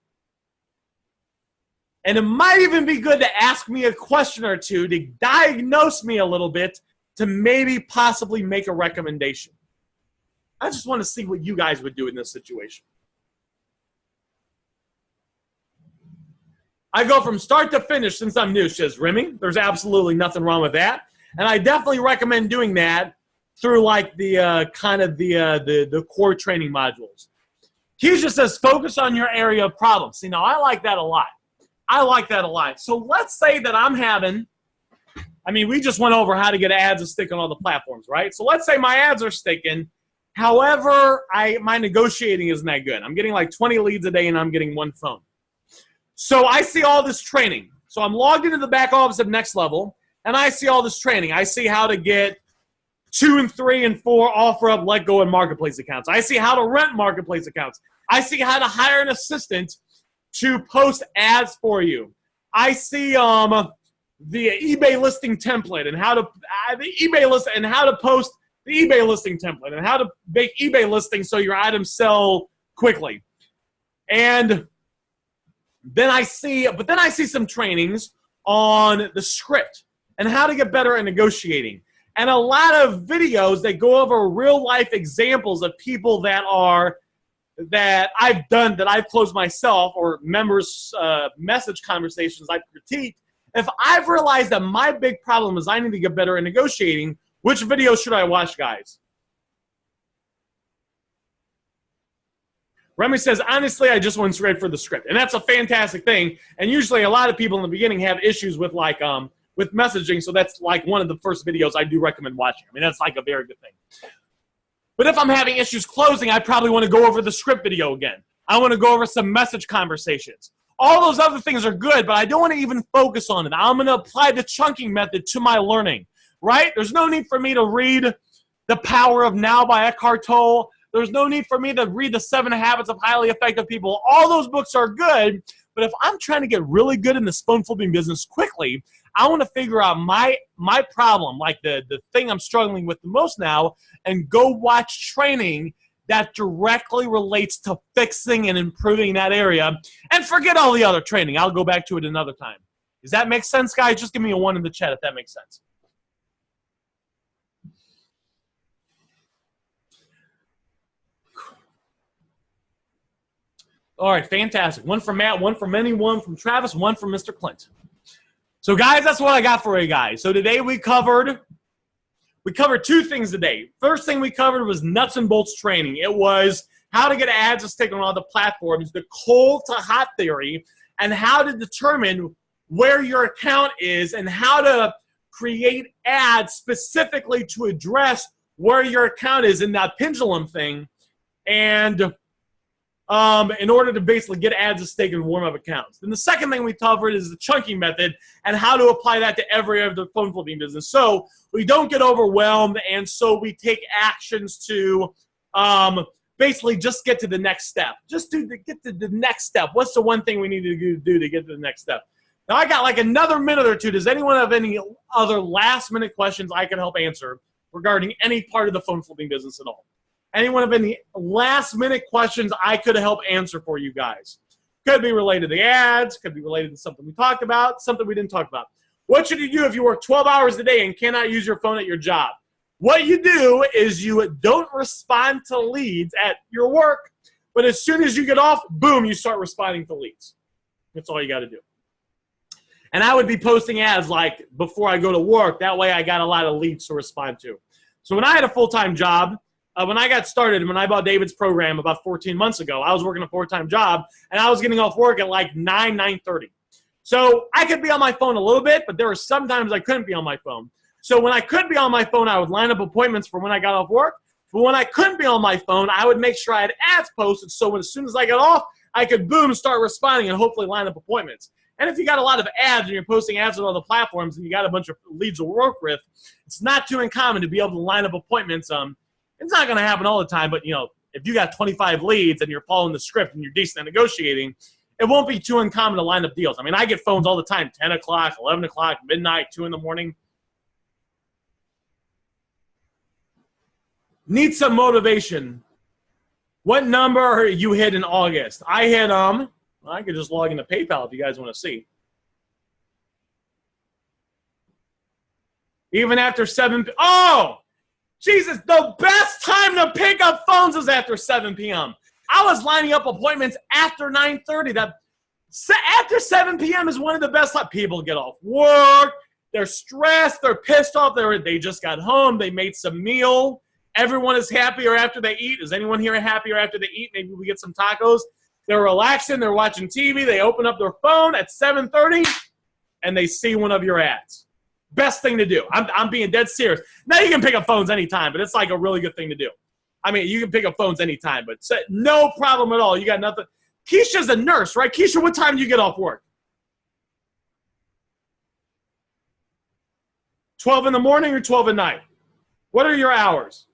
And it might even be good to ask me a question or two to diagnose me a little bit to maybe possibly make a recommendation. I just want to see what you guys would do in this situation. I go from start to finish since I'm new, says Remy. There's absolutely nothing wrong with that. And I definitely recommend doing that through like the the core training modules. Keisha says, focus on your area of problems. See, now I like that a lot. I like that a lot. So let's say that I'm having, we just went over how to get ads to stick on all the platforms, right? So let's say my ads are sticking. However, my negotiating isn't that good. I'm getting like 20 leads a day and I'm getting 1 phone. So I see all this training. So I'm logged into the back office of Next Level, and I see all this training. I see how to get 2 and 3 and 4 OfferUp, Letgo, and Marketplace accounts. I see how to rent Marketplace accounts. I see how to hire an assistant to post ads for you. I see the eBay listing template and how to post the eBay listing template and how to make eBay listings so your items sell quickly. And then I see some trainings on the script and how to get better at negotiating. And a lot of videos that go over real life examples of people that I've done, that I've closed myself, or members' message conversations I've critiqued. If I've realized that my big problem is I need to get better at negotiating, which video should I watch, guys? Remy says, honestly, I just went straight for the script. And that's a fantastic thing. And usually a lot of people in the beginning have issues with with messaging, so that's like one of the first videos I do recommend watching. That's like a very good thing. But if I'm having issues closing, I probably want to go over the script video again. I want to go over some message conversations. All those other things are good, but I don't want to even focus on it. I'm going to apply the chunking method to my learning, right? There's no need for me to read The Power of Now by Eckhart Tolle. There's no need for me to read The 7 Habits of Highly Effective People. All those books are good, but if I'm trying to get really good in this phone flipping business quickly, I want to figure out my problem, like the thing I'm struggling with the most now, and go watch training that directly relates to fixing and improving that area, and forget all the other training. I'll go back to it another time. Does that make sense, guys? Just give me a 1 in the chat if that makes sense. All right, fantastic. 1 from Matt, 1 from Minnie, 1 from Travis, 1 from Mr. Clint. So, guys, that's what I got for you guys. So today we covered 2 things today. First thing we covered was nuts and bolts training. It was how to get ads to stick on all the platforms, the cold to hot theory, and how to determine where your account is and how to create ads specifically to address where your account is in that pendulum thing. And in order to basically get ads to stake and warm up accounts. Then the second thing we covered is the chunking method and how to apply that to every other phone flipping business. So we don't get overwhelmed, and so we take actions to basically just get to the next step. Just to get to the next step. What's the one thing we need to do to get to the next step? Now, I got like another minute or two. Does anyone have any other last-minute questions I can help answer regarding any part of the phone flipping business at all? Anyone have any last-minute questions I could help answer for you guys? Could be related to the ads, could be related to something we talked about, something we didn't talk about. What should you do if you work 12 hours a day and cannot use your phone at your job? What you do is you don't respond to leads at your work, but as soon as you get off, boom, you start responding to leads. That's all you got to do. And I would be posting ads like before I go to work. That way I got a lot of leads to respond to. So when I had a full-time job, when I got started, when I bought David's program about 14 months ago, I was working a full-time job, and I was getting off work at like 9:30. So I could be on my phone a little bit, but there were some times I couldn't be on my phone. So when I could be on my phone, I would line up appointments for when I got off work. But when I couldn't be on my phone, I would make sure I had ads posted so as soon as I got off, I could, boom, start responding and hopefully line up appointments. And if you got a lot of ads and you're posting ads on other platforms and you got a bunch of leads to work with, it's not too uncommon to be able to line up appointments. It's not going to happen all the time, but, you know, if you got 25 leads and you're following the script and you're decent at negotiating, it won't be too uncommon to line up deals. I mean, I get phones all the time, 10 o'clock, 11 o'clock, midnight, 2 in the morning. Need some motivation. What number you hit in August? I hit, I could just log into PayPal if you guys want to see. Even after 7 p.m. Oh, Jesus, the best time to pick up phones is after 7 p.m. I was lining up appointments after 9:30. After 7 p.m. is one of the best times. People get off work. They're stressed. They're pissed off. They just got home. They made some meal. Everyone is happier after they eat. Is anyone here happier after they eat? Maybe we get some tacos. They're relaxing. They're watching TV. They open up their phone at 7:30, and they see one of your ads. Best thing to do. I'm being dead serious. Now, you can pick up phones anytime, but it's like a really good thing to do. I mean, you can pick up phones anytime, but no problem at all. You got nothing. Keisha's a nurse, right? Keisha, what time do you get off work? 12 in the morning or 12 at night? What are your hours?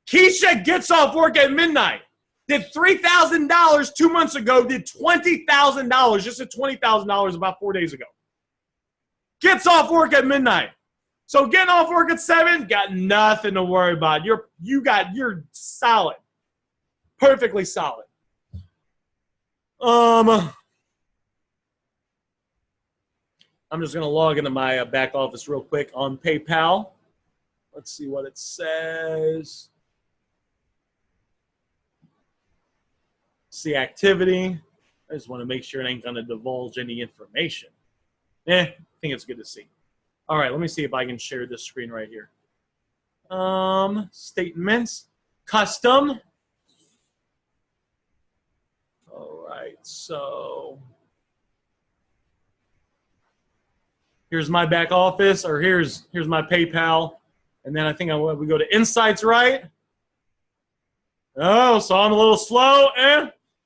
Keisha gets off work at midnight. Did $3,000 2 months ago, did $20,000, just at $20,000 about 4 days ago. Gets off work at midnight. So getting off work at 7, got nothing to worry about. You're solid. Perfectly solid. I'm just going to log into my back office real quick on PayPal. Let's see what it says. See activity. I just want to make sure it ain't going to divulge any information. I think it's good to see. All right, let me see if I can share this screen right here. Statements, custom. All right, so here's my back office, or here's my PayPal, and then I think we go to Insights, right? Oh, so I'm a little slow.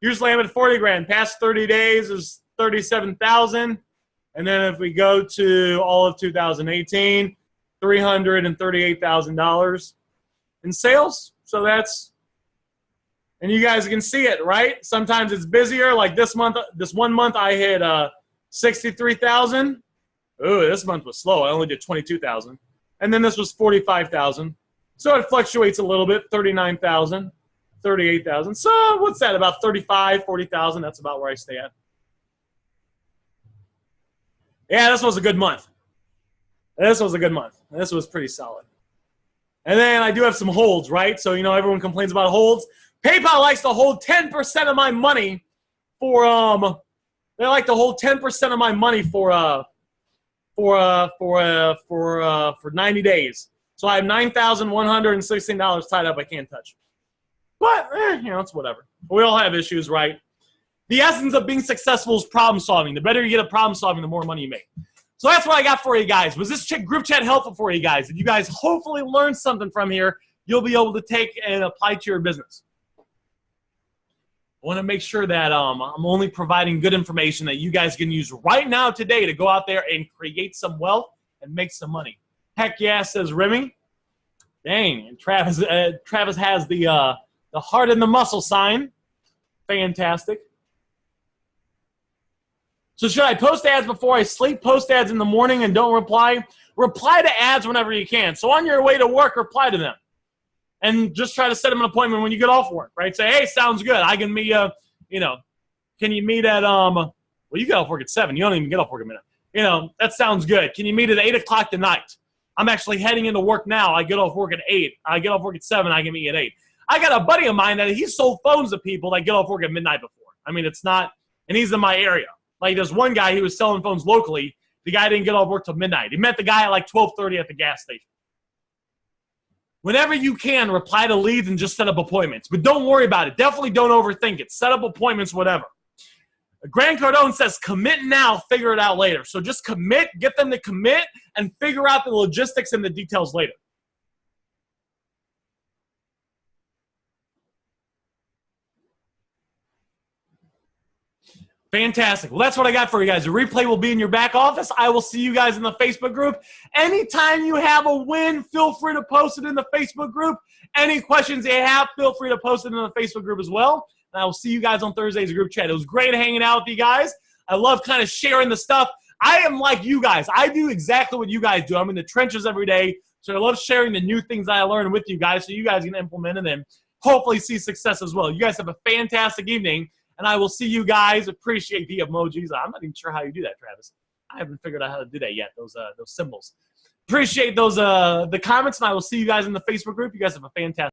Usually I'm at 40 grand. Past 30 days is 37,000. And then if we go to all of 2018, $338,000 in sales. So that's, and you guys can see it, right? Sometimes it's busier. Like this month, this 1 month I hit 63,000. Ooh, this month was slow. I only did 22,000. And then this was 45,000. So it fluctuates a little bit, 39,000, 38,000. So what's that, about 35, 40,000? That's about where I stay at. Yeah, this was a good month. This was a good month. This was pretty solid. And then I do have some holds, right? So, you know, everyone complains about holds. PayPal likes to hold 10% of my money for, they like to hold 10% of my money for 90 days. So I have $9,116 tied up I can't touch. But, you know, it's whatever. We all have issues, right? The essence of being successful is problem solving. The better you get at problem solving, the more money you make. So that's what I got for you guys. Was this group chat helpful for you guys? If you guys hopefully learned something from here, you'll be able to take and apply to your business. I want to make sure that I'm only providing good information that you guys can use right now today to go out there and create some wealth and make some money. Heck yeah, says Remy. Dang, and Travis has the heart and the muscle sign. Fantastic. So should I post ads before I sleep? Post ads in the morning and don't reply? Reply to ads whenever you can. So on your way to work, reply to them. And just try to set them an appointment when you get off work, right? Say, hey, sounds good. I can meet can you meet at, well, you get off work at 7. You don't even get off work at midnight. That sounds good. Can you meet at 8 o'clock tonight? I'm actually heading into work now. I get off work at 8. I get off work at 7. I can meet at 8. I got a buddy of mine that he sold phones to people that get off work at midnight before. I mean, it's not, and he's in my area. Like, there's one guy, he was selling phones locally. The guy didn't get off work till midnight. He met the guy at like 12:30 at the gas station. Whenever you can, reply to leads and just set up appointments. But don't worry about it. Definitely don't overthink it. Set up appointments, whatever. Grant Cardone says, commit now, figure it out later. So just commit, get them to commit, and figure out the logistics and the details later. Fantastic. Well, that's what I got for you guys. The replay will be in your back office. I will see you guys in the Facebook group. Anytime you have a win, feel free to post it in the Facebook group. Any questions you have, feel free to post it in the Facebook group as well. And I will see you guys on Thursday's group chat. It was great hanging out with you guys. I love kind of sharing the stuff. I am like you guys. I do exactly what you guys do. I'm in the trenches every day. So I love sharing the new things I learn with you guys so you guys can implement and then hopefully see success as well. You guys have a fantastic evening. And I will see you guys. Appreciate the emojis. I'm not even sure how you do that, Travis. I haven't figured out how to do that yet, those symbols. Appreciate those the comments, and I will see you guys in the Facebook group. You guys have a fantastic